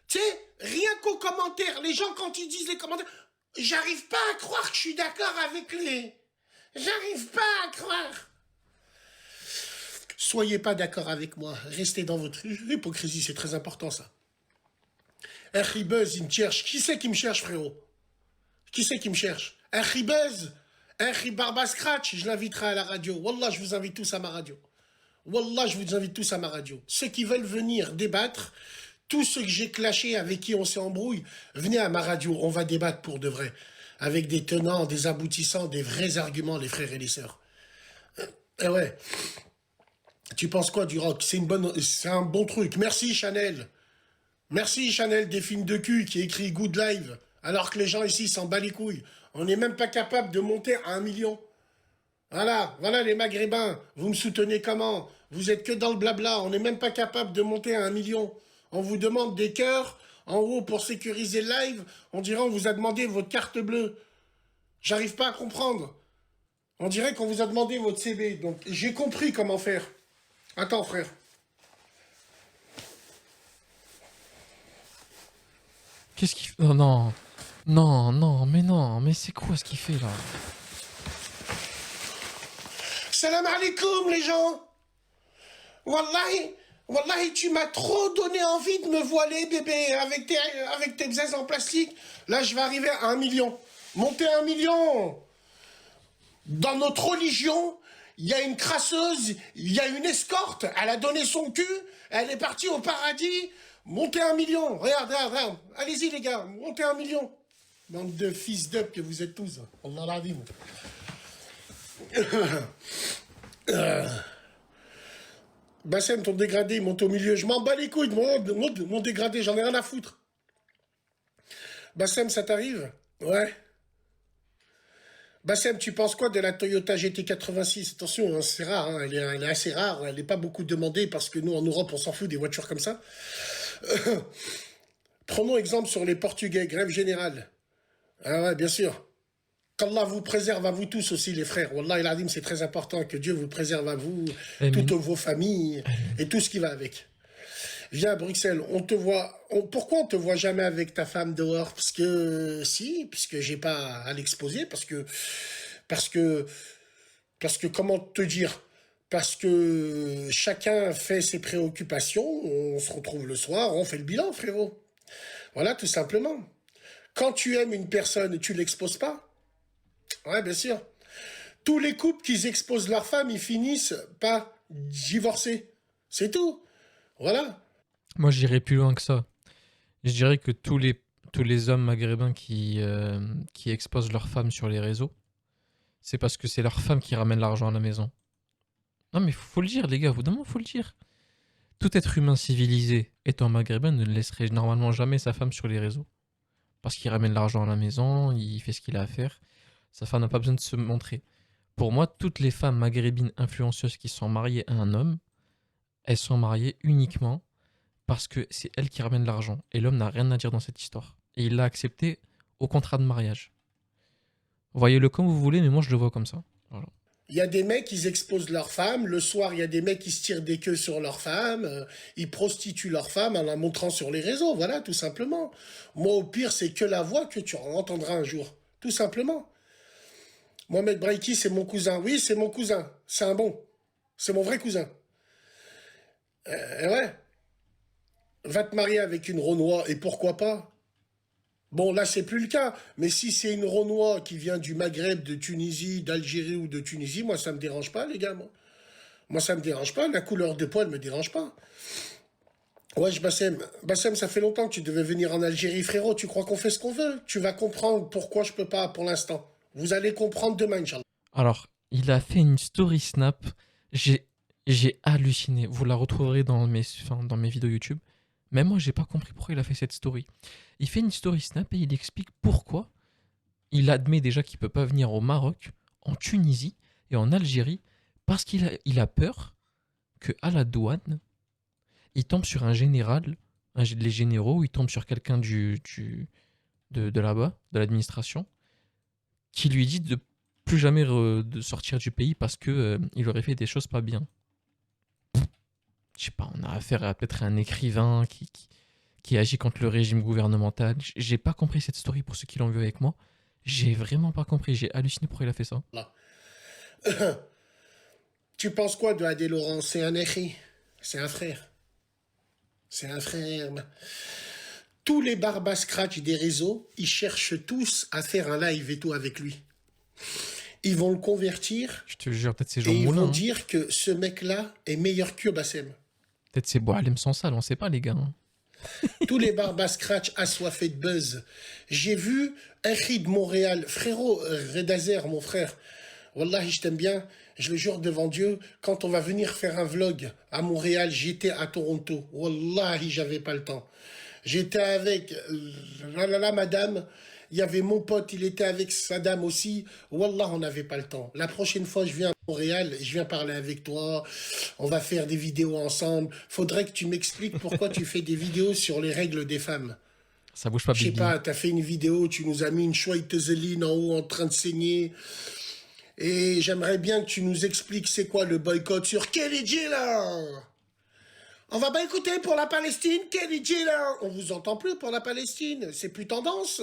Tu sais, rien qu'aux commentaires. Les gens, quand ils disent les commentaires, j'arrive pas à croire que je suis d'accord avec lui. J'arrive pas à croire. Soyez pas d'accord avec moi. Restez dans votre hypocrisie, c'est très important ça. Buzz, il me cherche. Qui c'est qui me cherche, frérot? Qui c'est qui me cherche? Buzz, Barba Scratch, je l'inviterai à la radio. Wallah, je vous invite tous à ma radio. Wallah, je vous invite tous à ma radio. Ceux qui veulent venir débattre, tous ceux que j'ai clashés, avec qui on s'est embrouillé, venez à ma radio. On va débattre pour de vrai. Avec des tenants, des aboutissants, des vrais arguments, les frères et les sœurs. Eh ouais. Tu penses quoi du rock? C'est un bon truc. Merci Chanel. Merci Chanel des films de cul qui écrit Good Live. Alors que les gens ici s'en bat les couilles. On n'est même pas capable de monter à 1 million. Voilà les Maghrébins. Vous me soutenez comment? Vous êtes que dans le blabla. On n'est même pas capable de monter à 1 million. On vous demande des cœurs. En haut, pour sécuriser le live, on dirait qu'on vous a demandé votre carte bleue. J'arrive pas à comprendre. On dirait qu'on vous a demandé votre CB. Donc j'ai compris comment faire. Attends, frère. Qu'est-ce qu'il fait? Oh non. Non, mais c'est quoi ce qu'il fait là? Salam alaikum, les gens. Wallahi, Wallahi, tu m'as trop donné envie de me voiler, bébé, avec tes bzaises en plastique. Là, je vais arriver à 1 million. Monter 1 million. Dans notre religion, il y a une crasseuse, il y a une escorte. Elle a donné son cul, elle est partie au paradis. Monter 1 million. Regarde, regarde, regarde. Allez-y, les gars, montez 1 million. Bande de fils d'up que vous êtes tous. Allah l'a dit. Bassem, ton dégradé, il monte au milieu. Je m'en bats les couilles de mon dégradé, j'en ai rien à foutre. Bassem, ça t'arrive? Ouais. Bassem, tu penses quoi de la Toyota GT86? Attention, hein, c'est rare, hein, elle est assez rare, elle n'est pas beaucoup demandée parce que nous, en Europe, on s'en fout des voitures comme ça. Prenons exemple sur les Portugais, grève générale. Ah ouais, bien sûr. Qu'Allah vous préserve à vous tous aussi, les frères. Wallah il adim, c'est très important que Dieu vous préserve à vous, Amin. toutes vos familles et tout ce qui va avec. Viens à Bruxelles, pourquoi on te voit jamais avec ta femme dehors? Parce que, si, puisque j'ai pas à l'exposer, parce que, comment te dire? Parce que chacun fait ses préoccupations, on se retrouve le soir, on fait le bilan, frérot. Voilà, tout simplement. Quand tu aimes une personne, tu l'exposes pas? Ouais, bien sûr. Tous les couples qui exposent leur femme, ils finissent par divorcer. C'est tout. Voilà. Moi, j'irais plus loin que ça. Je dirais que tous les hommes maghrébins qui exposent leurs femmes sur les réseaux, c'est parce que c'est leur femme qui ramène l'argent à la maison. Non, mais faut le dire, les gars, évidemment, faut le dire. Tout être humain civilisé étant maghrébin ne laisserait normalement jamais sa femme sur les réseaux. Parce qu'il ramène l'argent à la maison, il fait ce qu'il a à faire. Sa femme n'a pas besoin de se montrer. Pour moi, toutes les femmes maghrébines influenceuses qui sont mariées à un homme, elles sont mariées uniquement parce que c'est elles qui ramènent l'argent. Et l'homme n'a rien à dire dans cette histoire. Et il l'a accepté au contrat de mariage. Voyez-le comme vous voulez, mais moi je le vois comme ça. Voilà. Il y a des mecs, ils exposent leurs femmes. Le soir, il y a des mecs qui se tirent des queues sur leurs femmes. Ils prostituent leurs femmes en la montrant sur les réseaux. Voilà, tout simplement. Moi, au pire, c'est que la voix que tu entendras un jour. Tout simplement. Mohamed Braiki, c'est mon cousin. Oui, c'est mon cousin. C'est un bon. C'est mon vrai cousin. Ouais. Va te marier avec une Renoir et pourquoi pas? Bon, là, c'est plus le cas. Mais si c'est une Renoir qui vient du Maghreb, de Tunisie, d'Algérie ou de Tunisie, moi, ça me dérange pas, les gars, moi. Moi, ça me dérange pas. La couleur de poil me dérange pas. Ouais, Bassem. Bassem, ça fait longtemps que tu devais venir en Algérie, frérot. Tu crois qu'on fait ce qu'on veut? Tu vas comprendre pourquoi je peux pas pour l'instant. Vous allez comprendre demain, Inch'Allah. Alors, il a fait une story snap. J'ai, j'ai halluciné. Vous la retrouverez dans mes vidéos YouTube. Mais moi, j'ai pas compris pourquoi il a fait cette story. Il fait une story snap et il explique pourquoi il admet déjà qu'il peut pas venir au Maroc, en Tunisie et en Algérie parce qu'il a peur que à la douane, il tombe sur un général, les généraux, il tombe sur quelqu'un de là-bas, de l'administration, qui lui dit de plus jamais de sortir du pays parce que il aurait fait des choses pas bien. Je sais pas, on a affaire à peut-être un écrivain qui agit contre le régime gouvernemental. J'ai pas compris cette story pour ceux qui l'ont vu avec moi. J'ai vraiment pas compris, j'ai halluciné pourquoi il a fait ça. Tu penses quoi de Adé Laurent? C'est un écrit. C'est un frère. C'est un frère. Tous les barbas scratch des réseaux, ils cherchent tous à faire un live et tout avec lui. Ils vont le convertir Je te jure, peut-être c'est et Jean ils Moulin. vont Hein. dire que ce mec-là est meilleur que Bassem. Peut-être c'est Boualem Sansal, on sait pas les gars. Hein. Tous les barbas scratch assoiffés de buzz. J'ai vu un cri de Montréal. Frérot, Redazer, mon frère. Wallahi, je t'aime bien. Je le jure devant Dieu, quand on va venir faire un vlog à Montréal, j'étais à Toronto. Wallahi, j'avais pas le temps. J'étais avec la madame. Il y avait mon pote, il était avec sa dame aussi. Wallah, on n'avait pas le temps. La prochaine fois, je viens à Montréal, je viens parler avec toi. On va faire des vidéos ensemble. Faudrait que tu m'expliques pourquoi tu fais des vidéos sur les règles des femmes. Ça bouge pas, Je sais Bibi. pas, t'as fait une vidéo, tu nous as mis une chouette zéline en haut en train de saigner. Et j'aimerais bien que tu nous expliques c'est quoi le boycott sur Kelly G là. On va boycotter pour la Palestine, Kelly G là. On vous entend plus pour la Palestine, c'est plus tendance.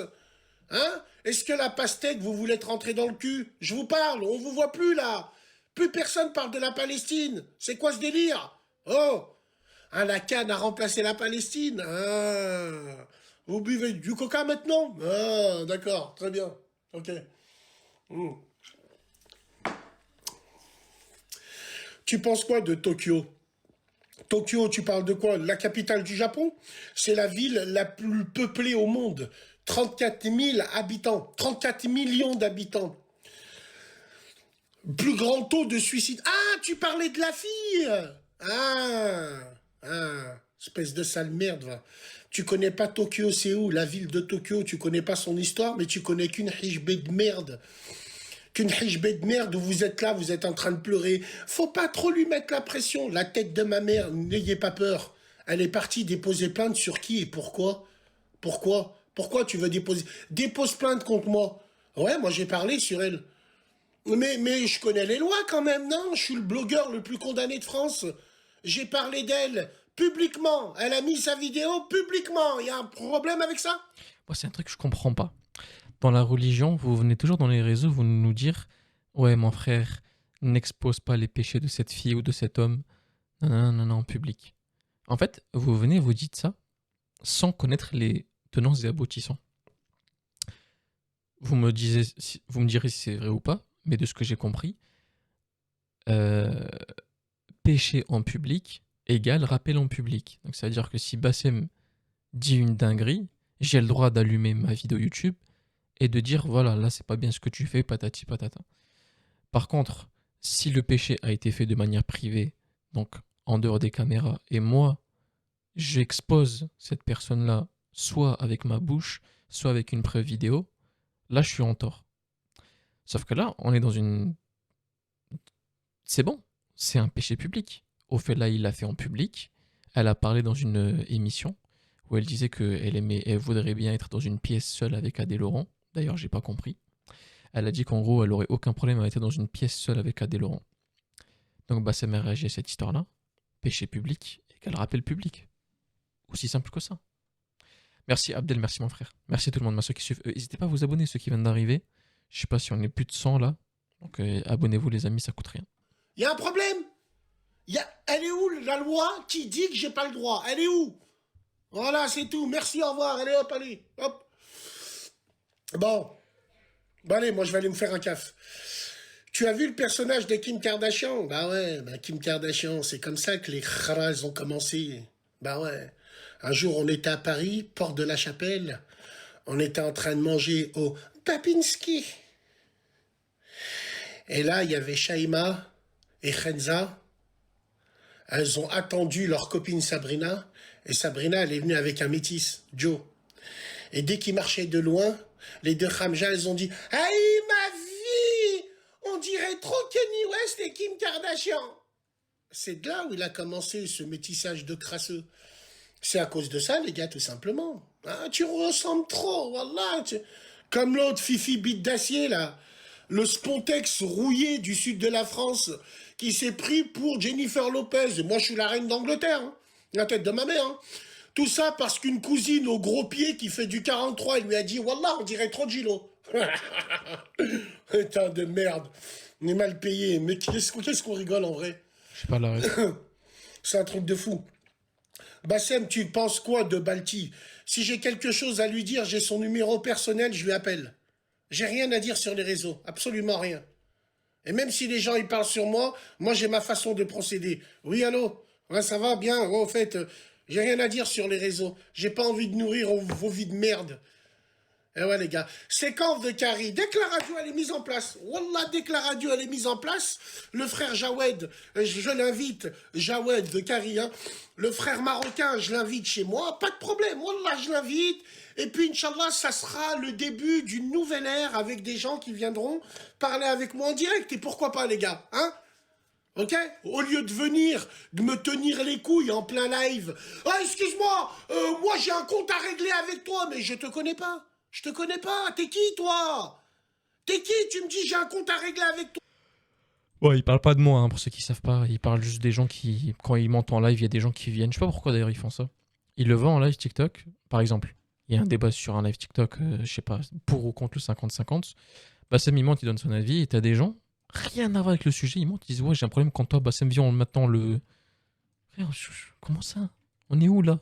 Hein? Est-ce que la pastèque, vous voulez être rentré dans le cul? Je vous parle, on vous voit plus là. Plus personne parle de la Palestine. C'est quoi ce délire? Oh! Hein, la canne a remplacé la Palestine. Ah. Vous buvez du coca maintenant? Ah, d'accord, très bien. Ok. Hmm. Tu penses quoi de Tokyo? Tokyo, tu parles de quoi? La capitale du Japon? C'est la ville la plus peuplée au monde. 34 000 habitants. 34 millions d'habitants. Plus grand taux de suicide. Ah, tu parlais de la fille. Espèce de sale merde, va. Tu connais pas Tokyo, c'est où? La ville de Tokyo, tu connais pas son histoire, mais tu connais qu'une hijbé de merde. Qu'une hijbé de merde où vous êtes là, vous êtes en train de pleurer. Faut pas trop lui mettre la pression. La tête de ma mère, n'ayez pas peur. Elle est partie déposer plainte sur qui et pourquoi? Pourquoi tu veux déposer? Dépose plainte contre moi. Ouais, moi j'ai parlé sur elle. Mais je connais les lois quand même, non? Je suis le blogueur le plus condamné de France. J'ai parlé d'elle publiquement. Elle a mis sa vidéo publiquement. Il y a un problème avec ça? Moi, c'est un truc que je comprends pas. Dans la religion, vous venez toujours dans les réseaux, vous nous dire ouais, mon frère, n'expose pas les péchés de cette fille ou de cet homme. Non, non, non, non, en public. En fait, vous venez, vous dites ça sans connaître les tenants et aboutissants. Vous me direz si c'est vrai ou pas, mais de ce que j'ai compris, euh, péché en public égale rappel en public. Donc ça veut dire que si Bassem dit une dinguerie, j'ai le droit d'allumer ma vidéo YouTube et de dire voilà, là c'est pas bien ce que tu fais, patati patata. Par contre, si le péché a été fait de manière privée, donc en dehors des caméras, et moi j'expose cette personne-là soit avec ma bouche, soit avec une preuve vidéo, là je suis en tort. Sauf que là, on est dans une... C'est bon, c'est un péché public. Ophélia, il l'a fait en public. Elle a parlé dans une émission où elle disait elle voudrait bien être dans une pièce seule avec Adé Laurent. D'ailleurs, j'ai pas compris. Elle a dit qu'en gros, elle aurait aucun problème à être dans une pièce seule avec Adé Laurent. Donc, Bassem a réagi à cette histoire-là. Péché public et qu'elle rappelle public. Aussi simple que ça. Merci Abdel, merci mon frère. Merci à tout le monde, ceux qui suivent. N'hésitez pas à vous abonner, ceux qui viennent d'arriver. Je sais pas si on est plus de 100 là. Donc abonnez-vous les amis, ça coûte rien. Il y a un problème. Elle est où la loi qui dit que j'ai pas le droit? Elle est où? Voilà, c'est tout. Merci, au revoir. Allez, hop, allez. Hop. Bon. Bon, allez, moi, je vais aller me faire un caf. Tu as vu le personnage de Kim Kardashian? Bah ouais, Kim Kardashian, c'est comme ça que les khras ont commencé. Bah ouais. Un jour, on était à Paris, porte de la Chapelle. On était en train de manger au Papinski. Et là, il y avait Shaima et Khenza. Elles ont attendu leur copine Sabrina. Et Sabrina, elle est venue avec un métis, Joe. Et dès qu'ils marchaient de loin, les deux Khamja, elles ont dit « Aïe, ma vie! On dirait trop Kanye West et Kim Kardashian !» C'est de là où il a commencé ce métissage de crasseux. C'est à cause de ça, les gars, tout simplement. Ah, tu ressembles trop, wallah. Comme l'autre Fifi Bite d'Acier, là. Le Spontex rouillé du sud de la France qui s'est pris pour Jennifer Lopez. Et moi, je suis la reine d'Angleterre. Hein. La tête de ma mère. Hein. Tout ça parce qu'une cousine au gros pied qui fait du 43, elle lui a dit « Wallah, on dirait trop Gilo. » Putain de merde. On est mal payé. Mais qu'est-ce qu'on rigole en vrai? Je sais pas la raison. C'est un truc de fou. Bassem, tu penses quoi de Balti? Si j'ai quelque chose à lui dire, j'ai son numéro personnel, je lui appelle. J'ai rien à dire sur les réseaux, absolument rien. Et même si les gens ils parlent sur moi, moi j'ai ma façon de procéder. Oui, allô? Ouais, ça va bien? Ouais, au fait, j'ai rien à dire sur les réseaux. J'ai pas envie de nourrir vos vies de merde. Eh ouais, les gars. Séquence de Kari. Dès que la radio, elle est mise en place. Wallah, dès que la radio, elle est mise en place, le frère Jawed, je l'invite. Jawed de Kari, hein. Le frère marocain, je l'invite chez moi. Pas de problème. Wallah, je l'invite. Et puis, Inch'Allah, ça sera le début d'une nouvelle ère avec des gens qui viendront parler avec moi en direct. Et pourquoi pas, les gars, hein? Ok? Au lieu de venir, de me tenir les couilles en plein live. Ah, excuse-moi, moi j'ai un compte à régler avec toi, mais je te connais pas. Je te connais pas. T'es qui, toi? T'es qui? Tu me dis j'ai un compte à régler avec toi. Ouais, il parle pas de moi, hein, pour ceux qui savent pas. Il parle juste des gens qui, quand ils montent en live, il y a des gens qui viennent. Je sais pas pourquoi d'ailleurs ils font ça. Ils le vendent en live TikTok, par exemple. Il y a un débat sur un live TikTok, je sais pas, pour ou contre le 50-50. Bassem, il monte, il donne son avis, et t'as des gens, rien à voir avec le sujet, ils montent, ils disent ouais, j'ai un problème quand toi, Bassem, viens maintenant le. Frère, comment ça? On est où là?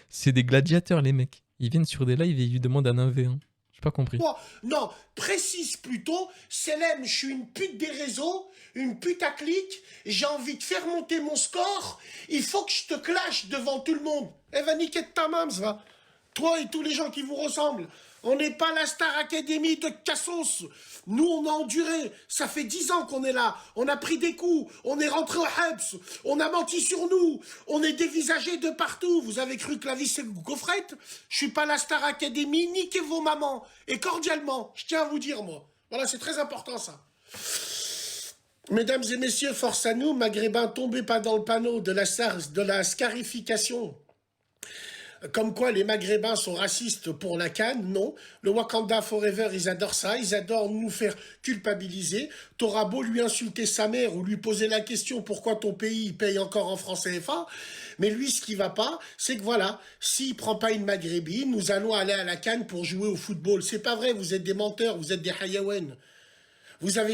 C'est des gladiateurs, les mecs. Ils viennent sur des lives et ils lui demandent un 1v1. J'ai pas compris. Non, précise plutôt, Selem, je suis une pute des réseaux, une putaclic, j'ai envie de faire monter mon score, il faut que je te clash devant tout le monde. Eh, va niquer de ta mams, va. Toi et tous les gens qui vous ressemblent. On n'est pas la Star Academy de Cassos. Nous, on a enduré. Ça fait 10 ans qu'on est là. On a pris des coups. On est rentré au Hebs. On a menti sur nous. On est dévisagé de partout. Vous avez cru que la vie, c'est le gaufrette? Je suis pas la Star Academy. Niquez vos mamans. Et cordialement, je tiens à vous dire, moi. Voilà, c'est très important, ça. Mesdames et messieurs, force à nous, maghrébins, tombez pas dans le panneau de la scarification. Comme quoi les Maghrébins sont racistes pour la CAN, non. Le Wakanda Forever, ils adorent ça, ils adorent nous faire culpabiliser. T'auras beau lui insulter sa mère ou lui poser la question pourquoi ton pays paye encore en francs CFA, mais lui, ce qui va pas, c'est que voilà, s'il prend pas une Maghrébine, nous allons aller à la CAN pour jouer au football. C'est pas vrai, vous êtes des menteurs, vous êtes des hayawen. Vous avez...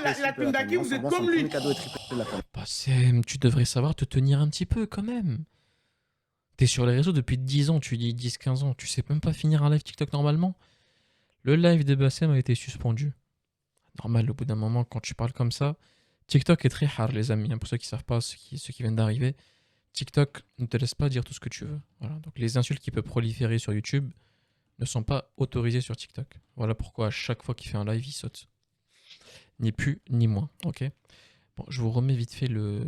La Tundaki, vous êtes comme lui. Bassem, tu devrais savoir te tenir un petit peu quand même. T'es sur les réseaux depuis 10 ans, tu dis 10-15 ans, tu sais même pas finir un live TikTok normalement. Le live de Bassem a été suspendu. Normal, au bout d'un moment, quand tu parles comme ça, TikTok est très hard, les amis. Pour ceux qui savent pas, ceux qui viennent d'arriver, TikTok ne te laisse pas dire tout ce que tu veux. Voilà. Donc les insultes qui peuvent proliférer sur YouTube ne sont pas autorisées sur TikTok. Voilà pourquoi à chaque fois qu'il fait un live, il saute. Ni plus, ni moins. Ok. Bon, je vous remets vite fait le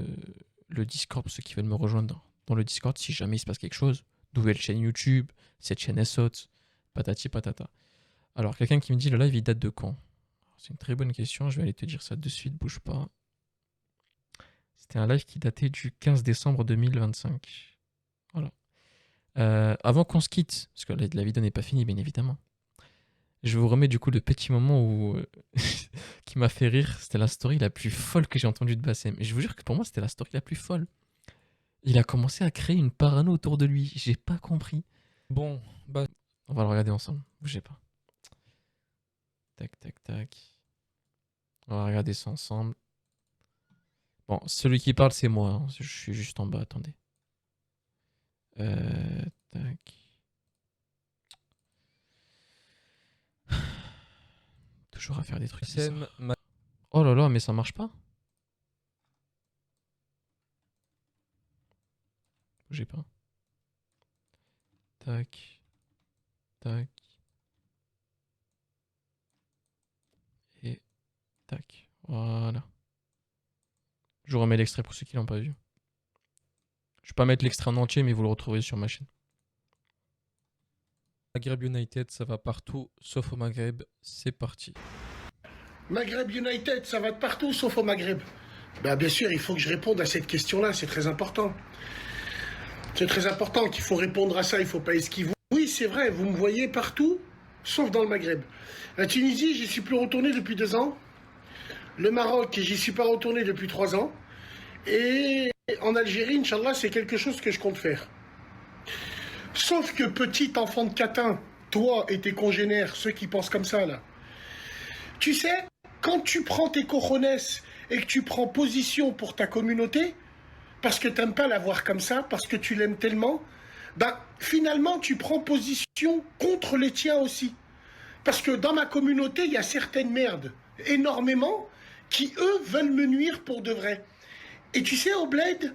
Discord pour ceux qui veulent me rejoindre dans le Discord si jamais il se passe quelque chose. Nouvelle chaîne YouTube, cette chaîne elle saute, patati patata. Alors, quelqu'un qui me dit le live il date de quand? C'est une très bonne question, je vais aller te dire ça de suite, bouge pas. C'était un live qui datait du 15 décembre 2025. Voilà. Avant qu'on se quitte, parce que la vidéo n'est pas finie bien évidemment, je vous remets du coup le petit moment où qui m'a fait rire. C'était la story la plus folle que j'ai entendue de Bassem. Et je vous jure que pour moi c'était la story la plus folle. Il a commencé à créer une parano autour de lui. J'ai pas compris. Bon, bah, on va le regarder ensemble. Bougez pas. Tac, tac, tac. On va regarder ça ensemble. Bon, celui qui parle, c'est moi. Hein. Je suis juste en bas, attendez. Tac. Toujours à faire des trucs. Oh là là, mais ça marche pas. Bougez pas. Tac. Tac. Et tac. Voilà. Je vous remets l'extrait pour ceux qui l'ont pas vu. Je vais pas mettre l'extrait en entier, mais vous le retrouverez sur ma chaîne. Maghreb United, ça va partout, sauf au Maghreb. C'est parti. Maghreb United, ça va de partout, sauf au Maghreb. Ben, bien sûr, il faut que je réponde à cette question-là, c'est très important. C'est très important qu'il faut répondre à ça, il ne faut pas esquiver. Oui, c'est vrai, vous me voyez partout, sauf dans le Maghreb. La Tunisie, j'y suis plus retourné depuis 2 ans. Le Maroc, j'y suis pas retourné depuis 3 ans. Et en Algérie, Inch'Allah, c'est quelque chose que je compte faire. Sauf que petit enfant de catin, toi et tes congénères, ceux qui pensent comme ça, là, tu sais, quand tu prends tes cojones et que tu prends position pour ta communauté, parce que tu n'aimes pas la voir comme ça, parce que tu l'aimes tellement, ben, finalement, tu prends position contre les tiens aussi. Parce que dans ma communauté, il y a certaines merdes, énormément, qui, eux, veulent me nuire pour de vrai. Et tu sais, au bled,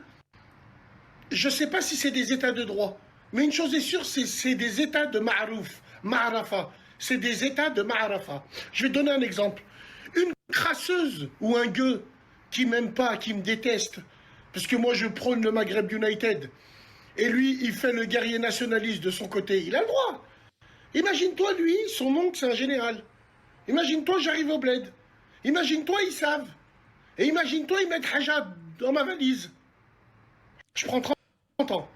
je ne sais pas si c'est des états de droit, mais une chose est sûre, c'est des états de ma'rouf, ma'arafa. C'est des états de ma'arafa. Je vais donner un exemple. Une crasseuse ou un gueux qui m'aime pas, qui me déteste, parce que moi je prône le Maghreb United, et lui il fait le guerrier nationaliste de son côté, il a le droit. Imagine-toi lui, son oncle c'est un général. Imagine-toi j'arrive au bled. Imagine-toi ils savent. Et imagine-toi ils mettent Haja dans ma valise. Je prends 30 ans.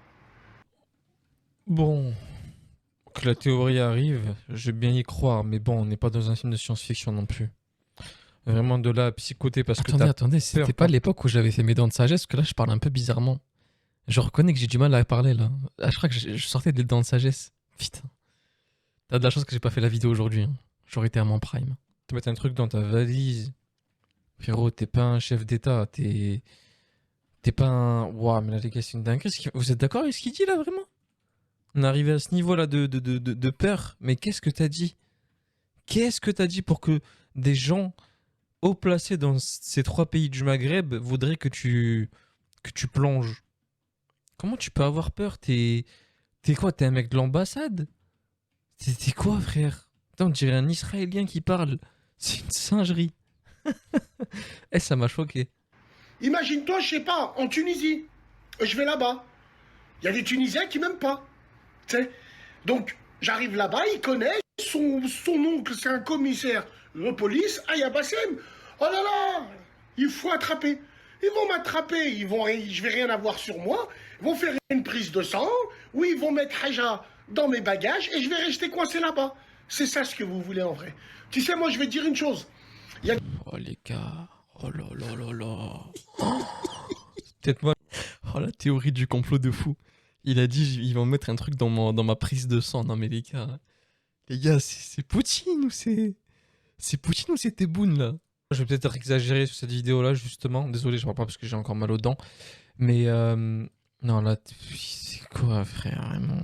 Bon, que la théorie arrive, je vais bien y croire, mais bon, on n'est pas dans un film de science-fiction non plus. Vraiment de là à psychoter parce que attendez, c'était pas l'époque où j'avais fait mes dents de sagesse, parce que là je parle un peu bizarrement. Je reconnais que j'ai du mal à parler là. Ah, je crois que je sortais des dents de sagesse. Putain. T'as de la chance que j'ai pas fait la vidéo aujourd'hui. Hein. J'aurais été à mon prime. Te mettre un truc dans ta valise. Frérot, t'es pas un chef d'état, t'es T'es pas un... Ouah, mais là, les gars, c'est une dinguerie. Vous êtes d'accord avec ce qu'il dit, là, vraiment? On est arrivé à ce niveau-là de peur. Mais qu'est-ce que t'as dit? Qu'est-ce que t'as dit pour que des gens haut placés dans ces 3 pays du Maghreb voudraient que tu plonges? Comment tu peux avoir peur? T'es quoi? T'es un mec de l'ambassade? T'es quoi, frère? Putain, on dirait un Israélien qui parle. C'est une singerie. Eh, ça m'a choqué. Imagine-toi, je sais pas, en Tunisie. Je vais là-bas. Il y a des Tunisiens qui m'aiment pas. Tu sais. Donc, j'arrive là-bas, il connaît. Son oncle, c'est un commissaire de police. Aya Bassem. Oh là là, il faut attraper. Ils vont m'attraper. Je vais rien avoir sur moi. Ils vont faire une prise de sang. Oui, ils vont mettre Haja dans mes bagages et je vais rester coincé là-bas. C'est ça ce que vous voulez en vrai. Tu sais, moi, je vais te dire une chose. Oh, les gars. Oh là là là là. Oh, peut-être moi. Oh, la théorie du complot de fou. Il a dit, ils vont mettre un truc dans ma prise de sang. Non, mais les gars, c'est Poutine ou c'est... C'est Poutine ou c'est Tebboune, là? Je vais peut-être exagérer sur cette vidéo-là, justement. Désolé, je vois pas parce que j'ai encore mal aux dents. Mais, non, là, c'est quoi, frère, vraiment?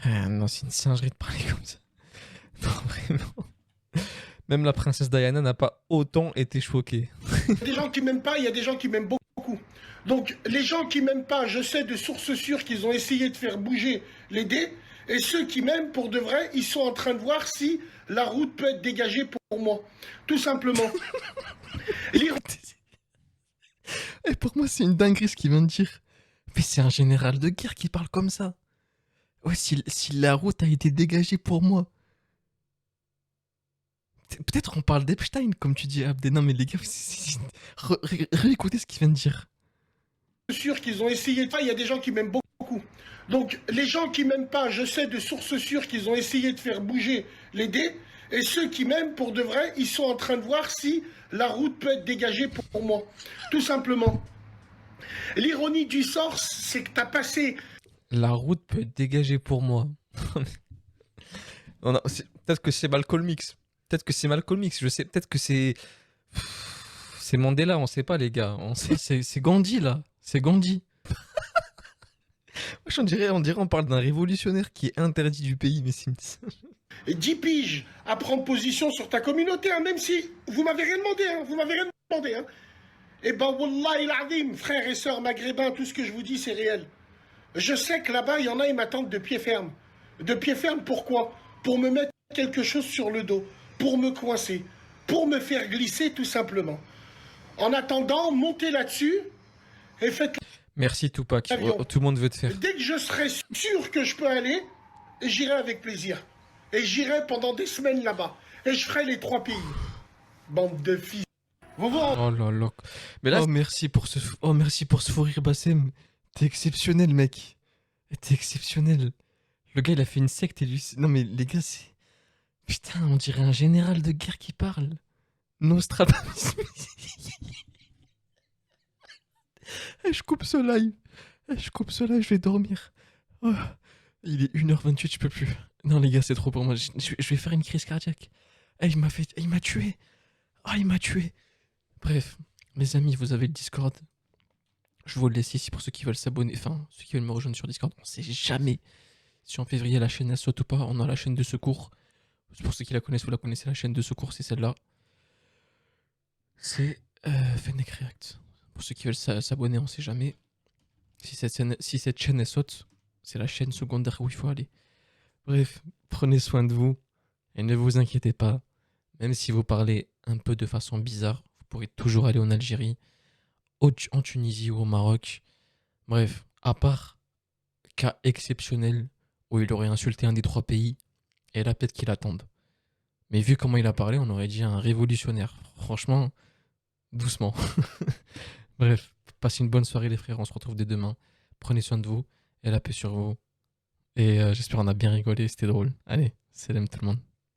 Ah, non, c'est une singerie de parler comme ça. Non, vraiment. Même la princesse Diana n'a pas autant été choquée. Il y a des gens qui m'aiment pas, il y a des gens qui m'aiment beaucoup. Donc, les gens qui m'aiment pas, je sais de sources sûres qu'ils ont essayé de faire bouger les dés. Et ceux qui m'aiment, pour de vrai, ils sont en train de voir si la route peut être dégagée pour moi. Tout simplement. Et pour moi, c'est une dinguerie ce qu'il vient de dire. Mais c'est un général de guerre qui parle comme ça. Ouais, si la route a été dégagée pour moi. Peut-être on parle d'Epstein, comme tu dis, Abdé. Non, mais les gars, réécoutez ce qu'il vient de dire. Sûr qu'ils ont essayé de faire, il y a des gens qui m'aiment beaucoup. Donc, les gens qui m'aiment pas, je sais de sources sûres qu'ils ont essayé de faire bouger les dés. Et ceux qui m'aiment, pour de vrai, ils sont en train de voir si la route peut être dégagée pour moi. Tout simplement. L'ironie du sort, c'est que t'as passé... La route peut être dégagée pour moi. Peut-être que c'est Malcolm X. Peut-être que c'est Malcolm X. Je sais, peut-être que c'est... C'est Mandela, on sait pas, les gars. C'est Gandhi, là. C'est Gandhi. On parle d'un révolutionnaire qui est interdit du pays, mais c'est une... 10 piges à prendre position sur ta communauté, hein, même si vous m'avez rien demandé, hein, vous m'avez rien demandé. Hein. Et ben, Wallahi l'azim, frères et sœurs maghrébins, tout ce que je vous dis, c'est réel. Je sais que là-bas, il y en a, ils m'attendent de pied ferme. De pied ferme, pourquoi? Pour me mettre quelque chose sur le dos, pour me coincer, pour me faire glisser, tout simplement. En attendant, montez là-dessus et faites... Merci Tupac, tout le monde veut te faire. Dès que je serai sûr que je peux aller, j'irai avec plaisir. Et j'irai pendant des semaines là-bas. Et je ferai les 3 pays. Bande de fils. Vous voir. Oh là là. Mais là, merci pour ce fou rire, Bassem. T'es exceptionnel, mec. T'es exceptionnel. Le gars, il a fait une secte et lui... Non mais les gars, c'est... Putain, on dirait un général de guerre qui parle. Nostradamus. Je coupe ce live. Je vais dormir. Oh. Il est 1h28, je peux plus. Non les gars, c'est trop pour moi. Je vais faire une crise cardiaque. Il m'a tué. Ah, il m'a tué. Bref, les amis, vous avez le Discord. Je vous le laisse ici pour ceux qui veulent s'abonner. Enfin, ceux qui veulent me rejoindre sur Discord. On sait jamais si en février la chaîne elle saute ou pas. On a la chaîne de secours. Pour ceux qui la connaissent, vous la connaissez, la chaîne de secours, c'est celle-là. C'est Fennec React. Pour ceux qui veulent s'abonner, on sait jamais. Si cette chaîne elle saute, c'est la chaîne secondaire où il faut aller. Bref, prenez soin de vous et ne vous inquiétez pas. Même si vous parlez un peu de façon bizarre, vous pourrez toujours aller en Algérie, en Tunisie ou au Maroc. Bref, à part cas exceptionnel où il aurait insulté un des 3 pays, et là peut-être qu'il attende. Mais vu comment il a parlé, on aurait dit un révolutionnaire. Franchement, doucement. Bref, passez une bonne soirée les frères, on se retrouve dès demain. Prenez soin de vous et la paix sur vous. Et j'espère qu'on a bien rigolé, c'était drôle. Allez, salam tout le monde.